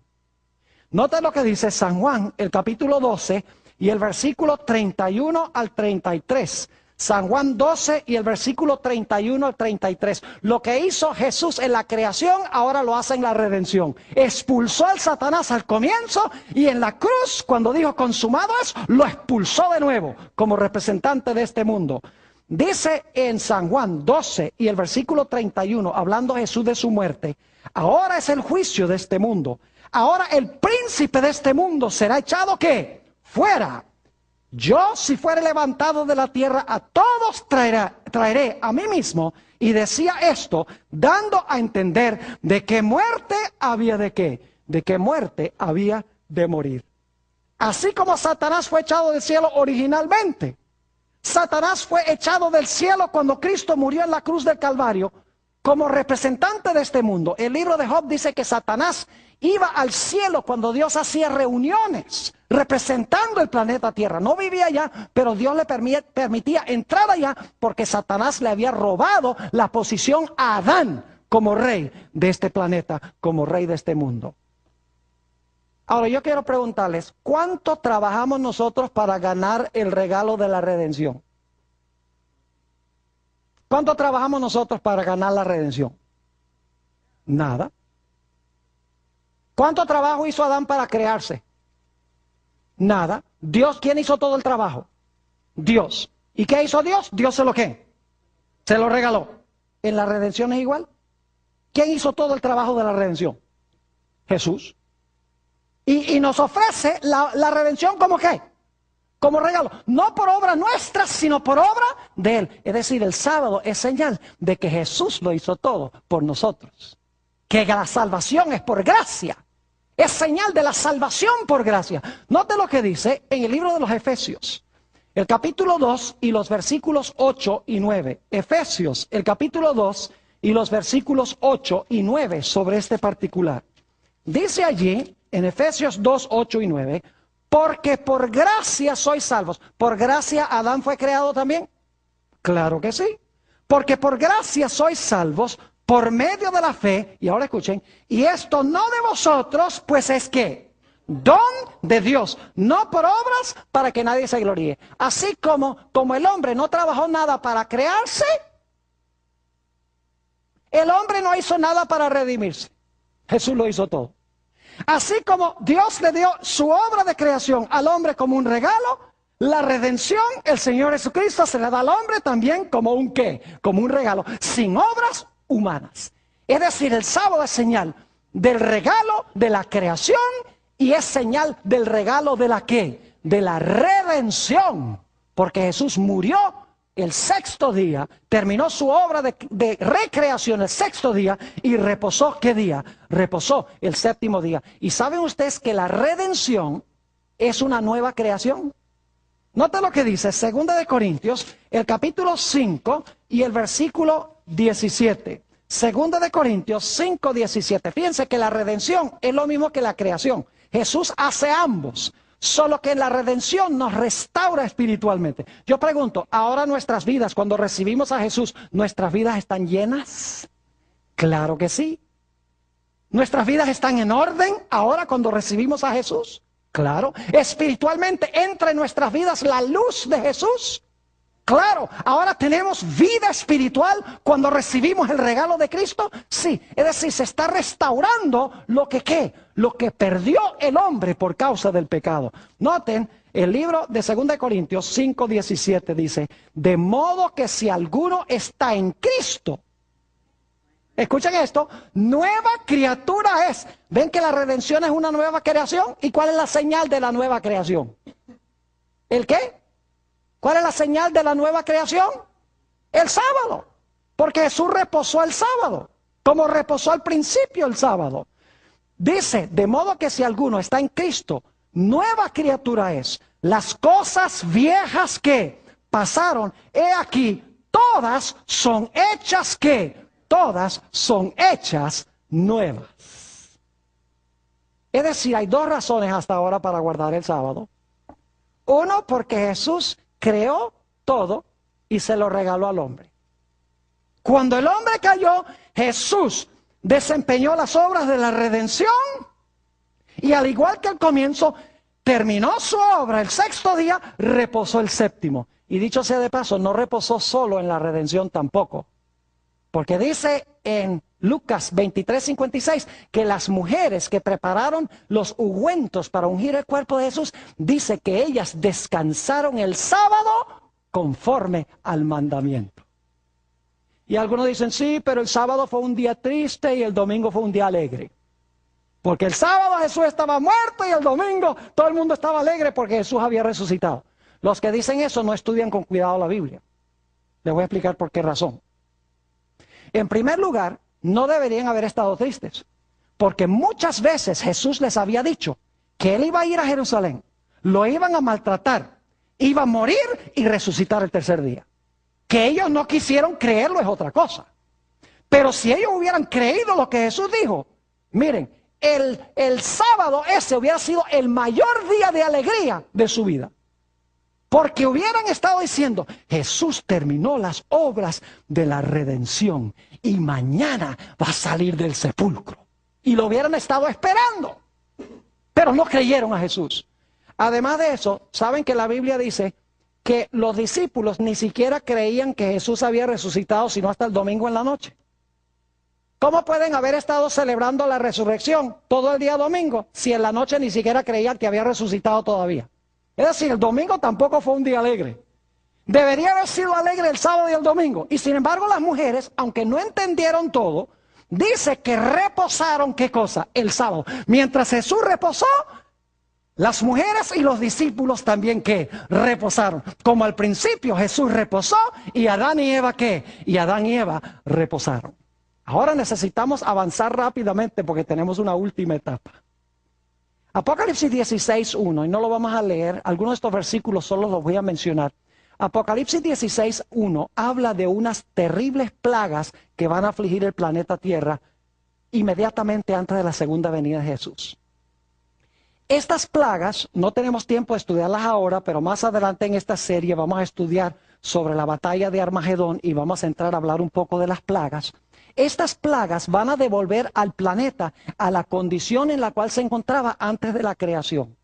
Nota lo que dice San Juan, el capítulo 12, y el versículo 31 al 33. San Juan 12 y el versículo 31 al 33. Lo que hizo Jesús en la creación, ahora lo hace en la redención. Expulsó al Satanás al comienzo y en la cruz, cuando dijo consumado es, lo expulsó de nuevo como representante de este mundo. Dice en San Juan 12 y el versículo 31, hablando Jesús de su muerte, ahora es el juicio de este mundo. Ahora el príncipe de este mundo será echado, ¿qué? Fuera. Yo, si fuere levantado de la tierra, a todos traeré a mí mismo. Y decía esto, dando a entender de qué muerte había de qué. De qué muerte había de morir. Así como Satanás fue echado del cielo originalmente. Satanás fue echado del cielo cuando Cristo murió en la cruz del Calvario como representante de este mundo. El libro de Job dice que Satanás iba al cielo cuando Dios hacía reuniones representando el planeta Tierra. No vivía allá, pero Dios le permitía entrar allá porque Satanás le había robado la posición a Adán como rey de este planeta, como rey de este mundo. Ahora yo quiero preguntarles, ¿cuánto trabajamos nosotros para ganar el regalo de la redención? ¿Cuánto trabajamos nosotros para ganar la redención? Nada. ¿Cuánto trabajo hizo Adán para crearse? Nada. Dios, ¿quién hizo todo el trabajo? Dios. ¿Y qué hizo Dios? Dios se lo ¿qué? Se lo regaló. ¿En la redención es igual? ¿Quién hizo todo el trabajo de la redención? Jesús. Y nos ofrece la redención como ¿qué? como regalo, no por obra nuestra, sino por obra de Él. Es decir, el sábado es señal de que Jesús lo hizo todo por nosotros. Que la salvación es por gracia. Es señal de la salvación por gracia. Note lo que dice en el libro de los Efesios, el capítulo 2 y los versículos 8 y 9. Efesios, el capítulo 2 y los versículos 8 y 9 sobre este particular. Dice allí, en Efesios 2, 8 y 9, porque por gracia sois salvos. ¿Por gracia Adán fue creado también? Claro que sí. Porque por gracia sois salvos por medio de la fe, y ahora escuchen, y esto no de vosotros, pues es que don de Dios, no por obras para que nadie se gloríe. Así como el hombre no trabajó nada para crearse, el hombre no hizo nada para redimirse. Jesús lo hizo todo. Así como Dios le dio su obra de creación al hombre como un regalo, la redención, el Señor Jesucristo se le da al hombre también como un ¿qué? Como un regalo, sin obras humanas. Es decir, el sábado es señal del regalo de la creación y es señal del regalo de la ¿qué? De la redención. Porque Jesús murió el sexto día, terminó su obra de recreación el sexto día y reposó, ¿qué día? Reposó el séptimo día. ¿Y saben ustedes que la redención es una nueva creación? Note lo que dice 2 de Corintios, el capítulo 5 y el versículo 17. 2 de Corintios 5, 17. Fíjense que la redención es lo mismo que la creación. Jesús hace ambos. Solo que la redención nos restaura espiritualmente. Yo pregunto, ahora nuestras vidas, cuando recibimos a Jesús, ¿nuestras vidas están llenas? Claro que sí. ¿Nuestras vidas están en orden ahora cuando recibimos a Jesús? Claro. ¿Espiritualmente entra en nuestras vidas la luz de Jesús? Claro. ¿Ahora tenemos vida espiritual cuando recibimos el regalo de Cristo? Sí. Es decir, se está restaurando lo que ¿qué? Lo que perdió el hombre por causa del pecado. Noten, el libro de 2 de Corintios 5, 17 dice, de modo que si alguno está en Cristo, escuchen esto, nueva criatura es. ¿Ven que la redención es una nueva creación? ¿Y cuál es la señal de la nueva creación? ¿El qué? ¿Cuál es la señal de la nueva creación? El sábado. Porque Jesús reposó el sábado, como reposó al principio el sábado. Dice, de modo que si alguno está en Cristo, nueva criatura es. Las cosas viejas que pasaron, he aquí, todas son hechas ¿qué? Todas son hechas nuevas. Es decir, hay dos razones hasta ahora para guardar el sábado. Uno, porque Jesús creó todo y se lo regaló al hombre. Cuando el hombre cayó, Jesús desempeñó las obras de la redención y al igual que al comienzo, terminó su obra el sexto día, reposó el séptimo. Y dicho sea de paso, no reposó solo en la redención tampoco. Porque dice en Lucas 23:56 que las mujeres que prepararon los ungüentos para ungir el cuerpo de Jesús, dice que ellas descansaron el sábado conforme al mandamiento. Y algunos dicen, sí, pero el sábado fue un día triste y el domingo fue un día alegre. Porque el sábado Jesús estaba muerto y el domingo todo el mundo estaba alegre porque Jesús había resucitado. Los que dicen eso no estudian con cuidado la Biblia. Les voy a explicar por qué razón. En primer lugar, no deberían haber estado tristes, porque muchas veces Jesús les había dicho que Él iba a ir a Jerusalén, lo iban a maltratar, iba a morir y resucitar el tercer día. Que ellos no quisieron creerlo es otra cosa. Pero si ellos hubieran creído lo que Jesús dijo, miren, el sábado ese hubiera sido el mayor día de alegría de su vida. Porque hubieran estado diciendo, Jesús terminó las obras de la redención y mañana va a salir del sepulcro. Y lo hubieran estado esperando. Pero no creyeron a Jesús. Además de eso, saben que la Biblia dice que los discípulos ni siquiera creían que Jesús había resucitado sino hasta el domingo en la noche. ¿Cómo pueden haber estado celebrando la resurrección todo el día domingo si en la noche ni siquiera creían que había resucitado todavía? Es decir, el domingo tampoco fue un día alegre. Debería haber sido alegre el sábado y el domingo. Y sin embargo las mujeres, aunque no entendieron todo, dice que reposaron, ¿qué cosa? El sábado. Mientras Jesús reposó, Las mujeres y los discípulos también, ¿qué? Reposaron. Como al principio Jesús reposó, y Adán y Eva, ¿qué? Y Adán y Eva reposaron. Ahora necesitamos avanzar rápidamente porque tenemos una última etapa. Apocalipsis 16:1, y no lo vamos a leer, algunos de estos versículos solo los voy a mencionar. Apocalipsis 16:1 habla de unas terribles plagas que van a afligir el planeta Tierra inmediatamente antes de la segunda venida de Jesús. Estas plagas, no tenemos tiempo de estudiarlas ahora, pero más adelante en esta serie vamos a estudiar sobre la batalla de Armagedón y vamos a entrar a hablar un poco de las plagas. Estas plagas van a devolver al planeta a la condición en la cual se encontraba antes de la creación.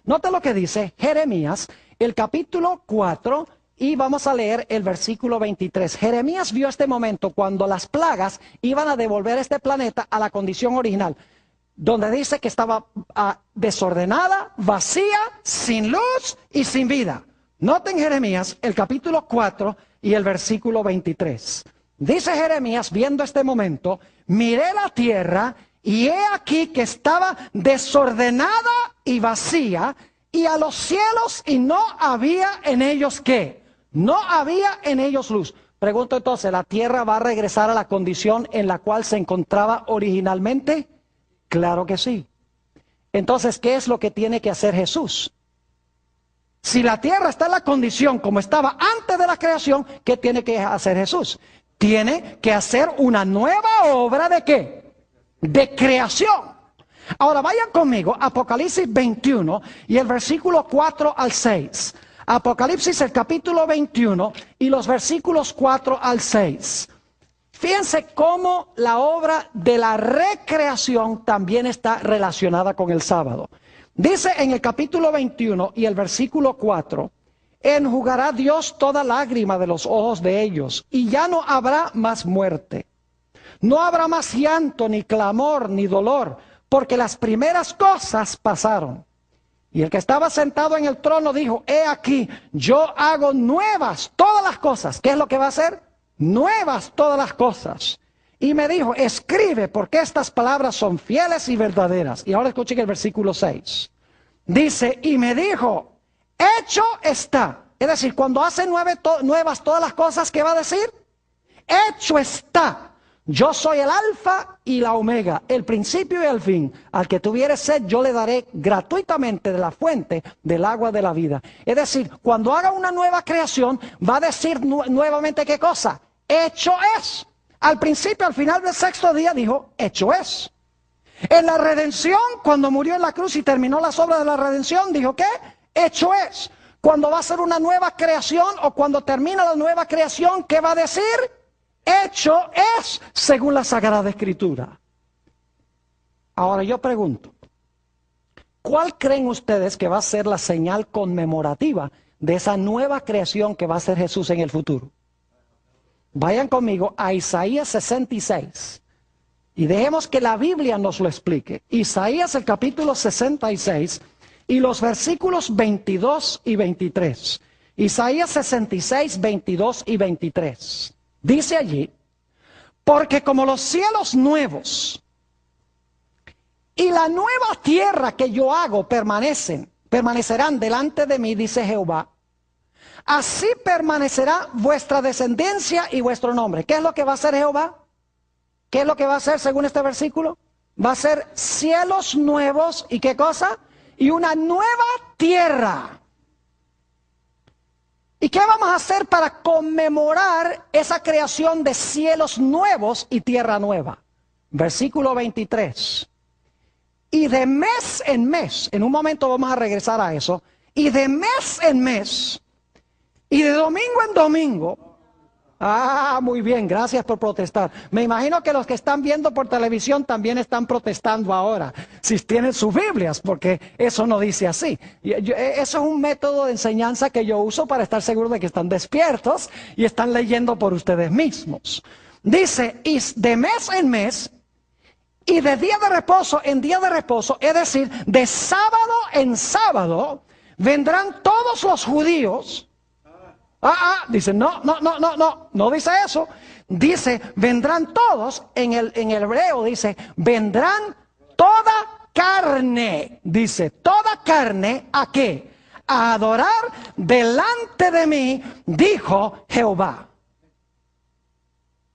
Note lo que dice Jeremías, el capítulo 4, y vamos a leer el versículo 23. Jeremías vio este momento cuando las plagas iban a devolver este planeta a la condición original, donde dice que estaba desordenada, vacía, sin luz y sin vida. Noten Jeremías, el capítulo 4 y el versículo 23. Dice Jeremías, viendo este momento, miré la tierra y he aquí que estaba desordenada y vacía, y a los cielos, y no había en ellos ¿qué? No había en ellos luz. Pregunto entonces, ¿la tierra va a regresar a la condición en la cual se encontraba originalmente? Claro que sí. Entonces, ¿qué es lo que tiene que hacer Jesús? Si la tierra está en la condición como estaba antes de la creación, ¿qué tiene que hacer Jesús? Tiene que hacer una nueva obra ¿de qué? De creación. Ahora vayan conmigo, Apocalipsis 21 y el versículo 4 al 6. Apocalipsis el capítulo 21 y los versículos 4 al 6. Fíjense cómo la obra de la recreación también está relacionada con el sábado. Dice en el capítulo 21 y el versículo 4, enjugará Dios toda lágrima de los ojos de ellos, y ya no habrá más muerte. No habrá más llanto, ni clamor, ni dolor, porque las primeras cosas pasaron. Y el que estaba sentado en el trono dijo, he aquí, yo hago nuevas todas las cosas. ¿Qué es lo que va a hacer? Nuevas todas las cosas. Y me dijo, escribe, porque estas palabras son fieles y verdaderas. Y ahora escuchen el versículo 6. Dice, y me dijo, hecho está. Es decir, cuando hace nuevas todas las cosas, ¿qué va a decir? Hecho está. Yo soy el alfa y la omega, el principio y el fin. Al que tuviere sed, yo le daré gratuitamente de la fuente del agua de la vida. Es decir, cuando haga una nueva creación, va a decir nuevamente ¿qué cosa? Hecho es. Al principio, al final del sexto día, dijo, hecho es. En la redención, cuando murió en la cruz y terminó las obras de la redención, dijo, ¿qué? Hecho es. Cuando va a ser una nueva creación o cuando termina la nueva creación, ¿qué va a decir? Hecho es, según la Sagrada Escritura. Ahora yo pregunto, ¿cuál creen ustedes que va a ser la señal conmemorativa de esa nueva creación que va a ser Jesús en el futuro? Vayan conmigo a Isaías 66 y dejemos que la Biblia nos lo explique. Isaías el capítulo 66 y los versículos 22 y 23. Isaías 66, 22 y 23. Dice allí, porque como los cielos nuevos y la nueva tierra que yo hago permanecerán delante de mí, dice Jehová, así permanecerá vuestra descendencia y vuestro nombre. ¿Qué es lo que va a hacer Jehová? ¿Qué es lo que va a hacer según este versículo? Va a ser cielos nuevos y ¿qué cosa? Y una nueva tierra. ¿Y qué vamos a hacer para conmemorar esa creación de cielos nuevos y tierra nueva? Versículo 23. Y de mes en mes, en un momento vamos a regresar a eso, y de mes en mes, y de domingo en domingo. Ah, muy bien, gracias por protestar. Me imagino que los que están viendo por televisión también están protestando ahora, si tienen sus Biblias, porque eso no dice así. Eso es un método de enseñanza que yo uso para estar seguro de que están despiertos y están leyendo por ustedes mismos. Dice, y de mes en mes, y de día de reposo en día de reposo, es decir, de sábado en sábado, vendrán todos los judíos. Dice, no dice eso. Dice, vendrán todos, en el hebreo dice, vendrán toda carne, dice, toda carne, ¿a qué? A adorar delante de mí, dijo Jehová.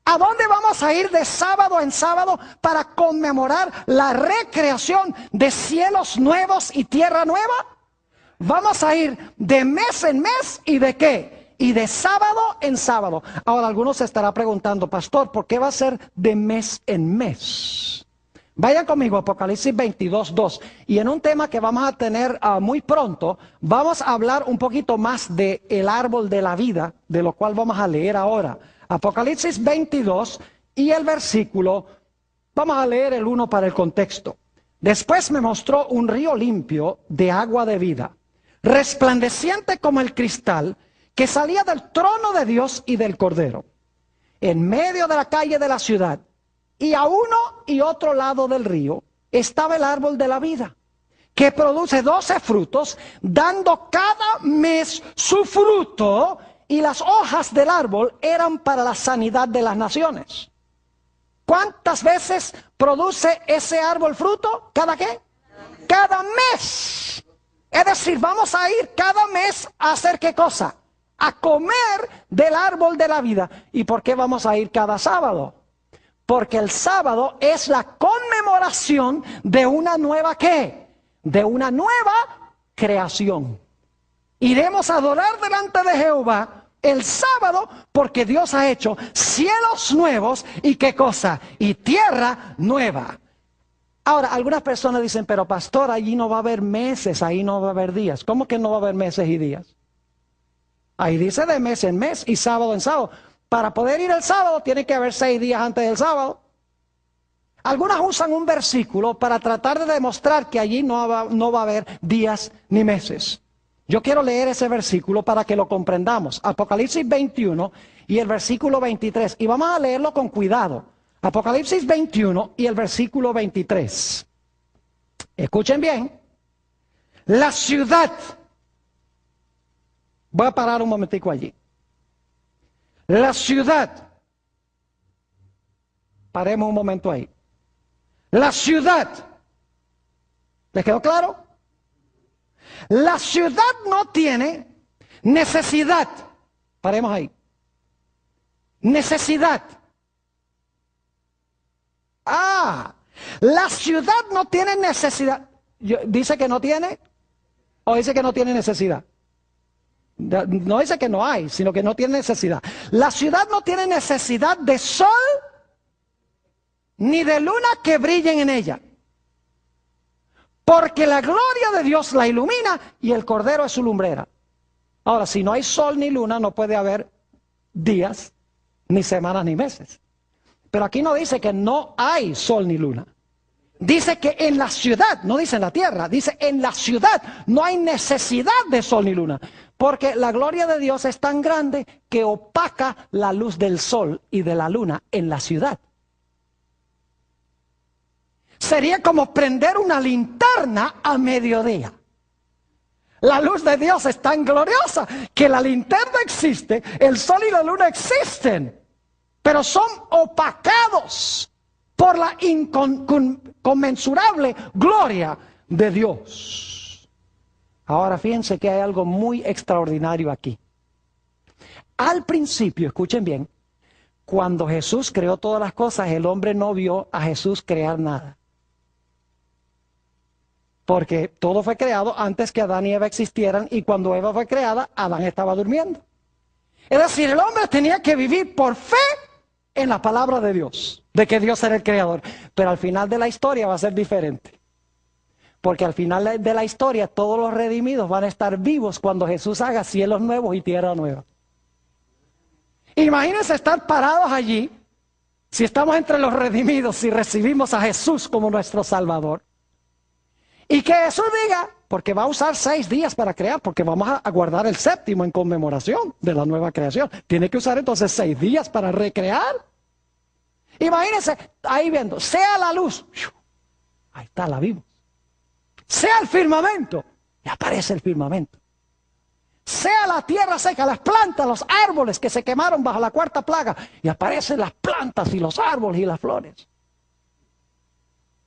¿A dónde vamos a ir de sábado en sábado para conmemorar la recreación de cielos nuevos y tierra nueva? Vamos a ir de mes en mes y de qué? Y de sábado en sábado. Ahora algunos se estará preguntando, pastor, ¿por qué va a ser de mes en mes? Vayan conmigo a Apocalipsis 22:2. Y en un tema que vamos a tener muy pronto, vamos a hablar un poquito más de el árbol de la vida, de lo cual vamos a leer ahora. Apocalipsis 22 y el versículo, vamos a leer el 1 para el contexto. Después me mostró un río limpio de agua de vida, resplandeciente como el cristal, que salía del trono de Dios y del Cordero, en medio de la calle de la ciudad. Y a uno y otro lado del río estaba el árbol de la vida, que produce 12 frutos, dando cada mes su fruto, y las hojas del árbol eran para la sanidad de las naciones. ¿Cuántas veces produce ese árbol fruto? ¿Cada qué? Cada mes. Es decir, vamos a ir cada mes a hacer ¿qué cosa? A comer del árbol de la vida. ¿Y por qué vamos a ir cada sábado? Porque el sábado es la conmemoración de una nueva ¿qué? De una nueva creación. Iremos a adorar delante de Jehová el sábado, porque Dios ha hecho cielos nuevos y ¿qué cosa? Y tierra nueva. Ahora, algunas personas dicen, pero pastor, allí no va a haber meses, ahí no va a haber días. ¿Cómo que no va a haber meses y días? Ahí dice de mes en mes y sábado en sábado. Para poder ir el sábado tiene que haber 6 días antes del sábado. Algunas usan un versículo para tratar de demostrar que allí no va a haber días ni meses. Yo quiero leer ese versículo para que lo comprendamos. Apocalipsis 21 y el versículo 23. Y vamos a leerlo con cuidado. Apocalipsis 21 y el versículo 23. Escuchen bien. La ciudad. Voy a parar un momentico allí. La ciudad. Paremos un momento ahí. La ciudad. ¿Les quedó claro? La ciudad no tiene necesidad. Paremos ahí. Necesidad. La ciudad no tiene necesidad. ¿Dice que no tiene? ¿O dice que no tiene necesidad? No dice que no hay, sino que no tiene necesidad. La ciudad no tiene necesidad de sol ni de luna que brillen en ella, porque la gloria de Dios la ilumina y el Cordero es su lumbrera. Ahora, si no hay sol ni luna, no puede haber días, ni semanas, ni meses. Pero aquí no dice que no hay sol ni luna. Dice que en la ciudad, no dice en la tierra, dice en la ciudad no hay necesidad de sol ni luna. Porque la gloria de Dios es tan grande que opaca la luz del sol y de la luna en la ciudad. Sería como prender una linterna a mediodía. La luz de Dios es tan gloriosa que la linterna existe, el sol y la luna existen, pero son opacados por la inconmensurable gloria de Dios. Ahora fíjense que hay algo muy extraordinario aquí. Al principio, escuchen bien, cuando Jesús creó todas las cosas, el hombre no vio a Jesús crear nada. Porque todo fue creado antes que Adán y Eva existieran, y cuando Eva fue creada, Adán estaba durmiendo. Es decir, el hombre tenía que vivir por fe en la palabra de Dios, de que Dios era el creador. Pero al final de la historia va a ser diferente. Porque al final de la historia todos los redimidos van a estar vivos cuando Jesús haga cielos nuevos y tierra nueva. Imagínense estar parados allí, si estamos entre los redimidos, si recibimos a Jesús como nuestro Salvador. Y que Jesús diga, porque va a usar 6 días para crear, porque vamos a guardar el 7º en conmemoración de la nueva creación. Tiene que usar entonces 6 días para recrear. Imagínense, ahí viendo, sea la luz, ahí está, la vimos. Sea el firmamento, y aparece el firmamento. Sea la tierra seca, las plantas, los árboles que se quemaron bajo la 4ª plaga, y aparecen las plantas y los árboles y las flores.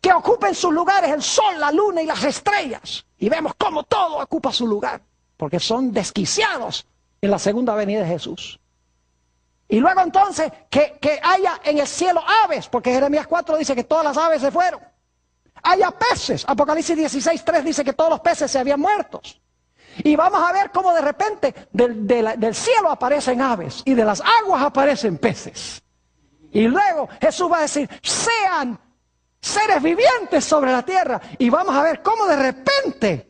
que ocupen sus lugares el sol, la luna y las estrellas. Y vemos cómo todo ocupa su lugar, porque son desquiciados en la segunda venida de Jesús. Y luego entonces que haya en el cielo aves, porque Jeremías 4 dice que todas las aves se fueron. Haya peces, Apocalipsis 16:3 dice que todos los peces se habían muerto. Y vamos a ver cómo de repente del cielo aparecen aves y de las aguas aparecen peces. Y luego Jesús va a decir, sean seres vivientes sobre la tierra. Y vamos a ver cómo de repente,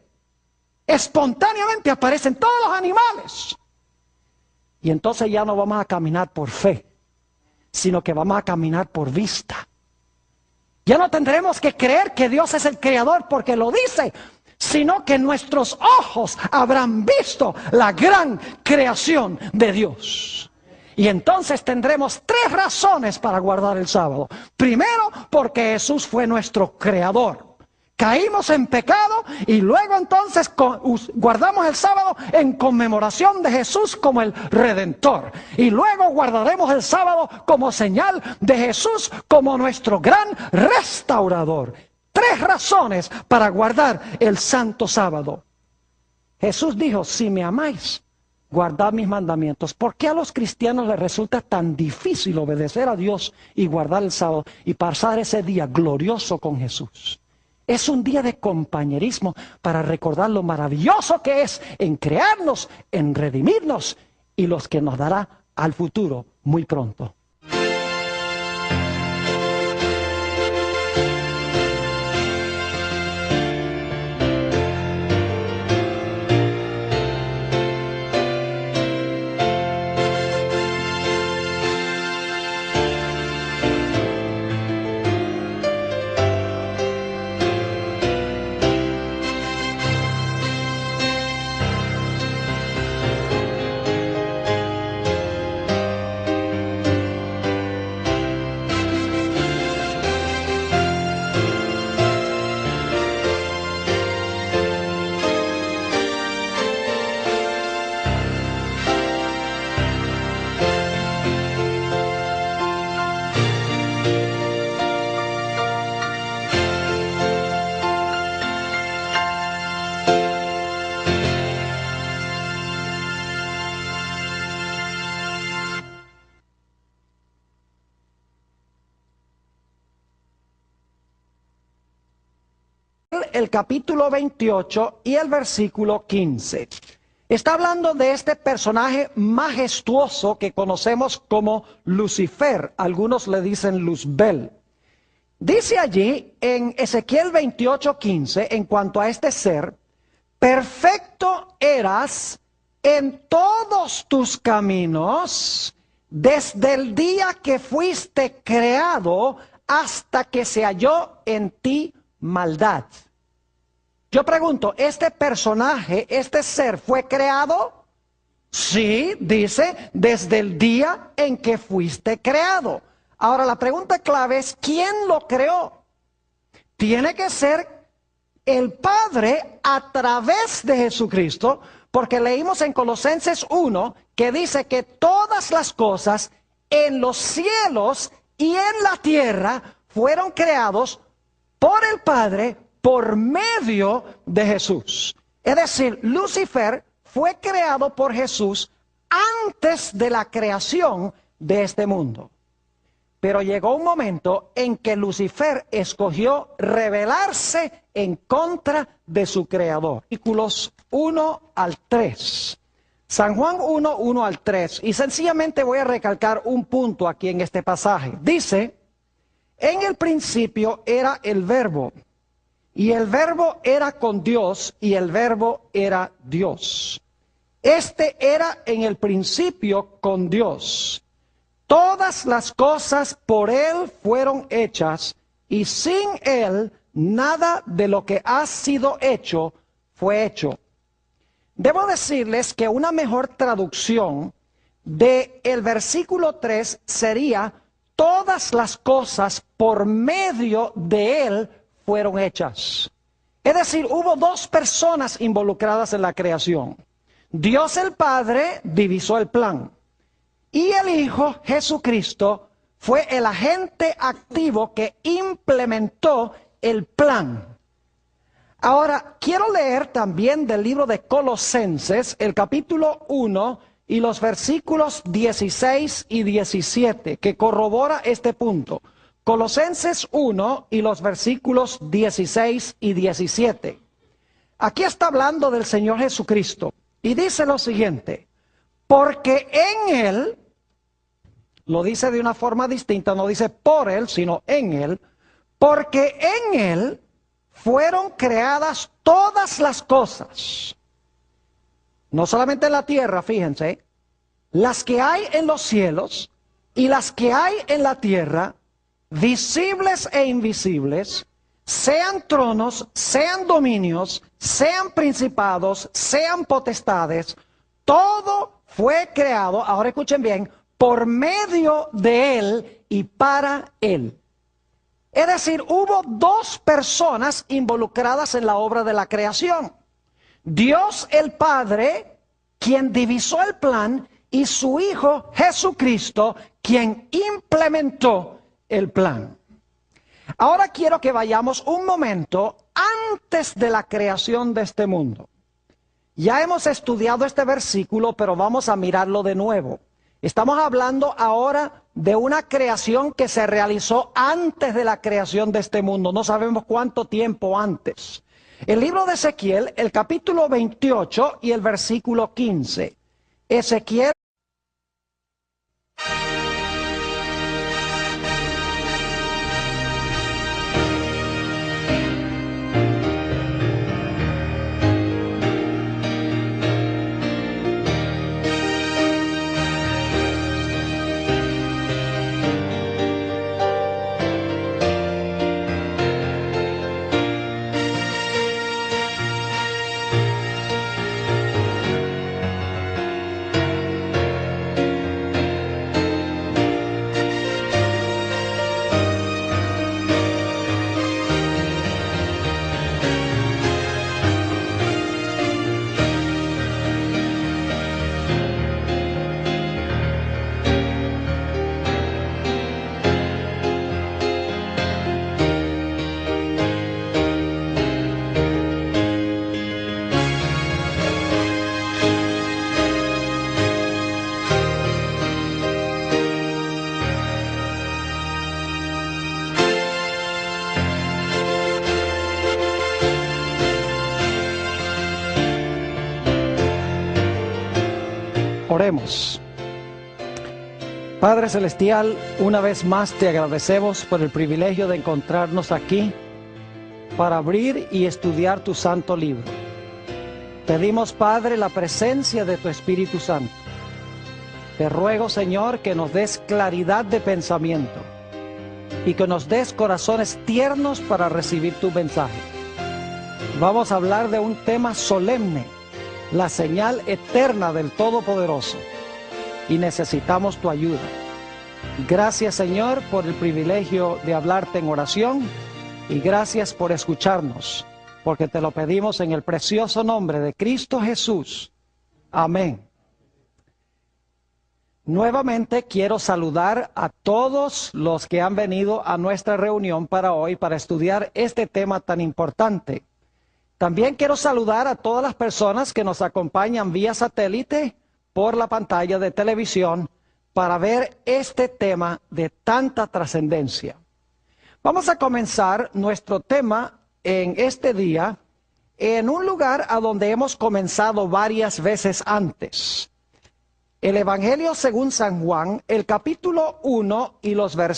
espontáneamente aparecen todos los animales. Y entonces ya no vamos a caminar por fe, sino que vamos a caminar por vista. Ya no tendremos que creer que Dios es el creador porque lo dice, sino que nuestros ojos habrán visto la gran creación de Dios. Y entonces tendremos 3 razones para guardar el sábado. Primero, porque Jesús fue nuestro creador. Caímos en pecado y luego entonces guardamos el sábado en conmemoración de Jesús como el Redentor. Y luego guardaremos el sábado como señal de Jesús como nuestro gran restaurador. 3 razones para guardar el santo sábado. Jesús dijo, si me amáis, guardad mis mandamientos. ¿Por qué a los cristianos les resulta tan difícil obedecer a Dios y guardar el sábado y pasar ese día glorioso con Jesús? Es un día de compañerismo para recordar lo maravilloso que es en crearnos, en redimirnos y los que nos dará al futuro muy pronto. El capítulo 28 y el versículo 15. Está hablando de este personaje majestuoso que conocemos como Lucifer. Algunos le dicen Luzbel. Dice allí en Ezequiel 28:15, en cuanto a este ser, perfecto eras en todos tus caminos desde el día que fuiste creado hasta que se halló en ti maldad. Yo pregunto, ¿este personaje, este ser fue creado? Sí, dice, desde el día en que fuiste creado. Ahora la pregunta clave es, ¿quién lo creó? Tiene que ser el Padre a través de Jesucristo, porque leímos en Colosenses 1 que dice que todas las cosas en los cielos y en la tierra fueron creados por el Padre, por medio de Jesús. Es decir, Lucifer fue creado por Jesús antes de la creación de este mundo. Pero llegó un momento en que Lucifer escogió rebelarse en contra de su creador. Versículos 1 al 3. San Juan 1, 1 al 3. Y sencillamente voy a recalcar un punto aquí en este pasaje. Dice, en el principio era el Verbo. Y el Verbo era con Dios y el Verbo era Dios. Este era en el principio con Dios. Todas las cosas por Él fueron hechas y sin Él nada de lo que ha sido hecho fue hecho. Debo decirles que una mejor traducción del versículo 3 sería todas las cosas por medio de Él fueron hechas. Es decir, hubo 2 personas involucradas en la creación. Dios el Padre divisó el plan. Y el Hijo, Jesucristo, fue el agente activo que implementó el plan. Ahora, quiero leer también del libro de Colosenses, el capítulo 1 y los versículos 16 y 17, que corrobora este punto. Colosenses 1 y los versículos 16 y 17. Aquí está hablando del Señor Jesucristo y dice lo siguiente: porque en Él, lo dice de una forma distinta, no dice por Él, sino en Él, porque en Él fueron creadas todas las cosas, no solamente en la tierra, fíjense, las que hay en los cielos y las que hay en la tierra, visibles e invisibles, sean tronos, sean dominios, sean principados, sean potestades, todo fue creado, ahora escuchen bien, por medio de Él y para Él. Es decir, hubo dos personas involucradas en la obra de la creación. Dios el Padre, quien divisó el plan, y su Hijo Jesucristo, quien implementó el plan. Ahora quiero que vayamos un momento antes de la creación de este mundo. Ya hemos estudiado este versículo, pero vamos a mirarlo de nuevo. Estamos hablando ahora de una creación que se realizó antes de la creación de este mundo. No sabemos cuánto tiempo antes. El libro de Ezequiel, el capítulo 28 y el versículo 15. Ezequiel. Oremos. Padre Celestial, una vez más te agradecemos por el privilegio de encontrarnos aquí para abrir y estudiar tu santo libro. Pedimos, Padre, la presencia de tu Espíritu Santo. Te ruego, Señor, que nos des claridad de pensamiento y que nos des corazones tiernos para recibir tu mensaje. Vamos a hablar de un tema solemne, la señal eterna del Todopoderoso, y necesitamos tu ayuda. Gracias, Señor, por el privilegio de hablarte en oración, y gracias por escucharnos, porque te lo pedimos en el precioso nombre de Cristo Jesús. Amén. Nuevamente quiero saludar a todos los que han venido a nuestra reunión para hoy para estudiar este tema tan importante. También quiero saludar a todas las personas que nos acompañan vía satélite por la pantalla de televisión para ver este tema de tanta trascendencia. Vamos a comenzar nuestro tema en este día en un lugar a donde hemos comenzado varias veces antes. El Evangelio según San Juan, el capítulo 1 y los versículos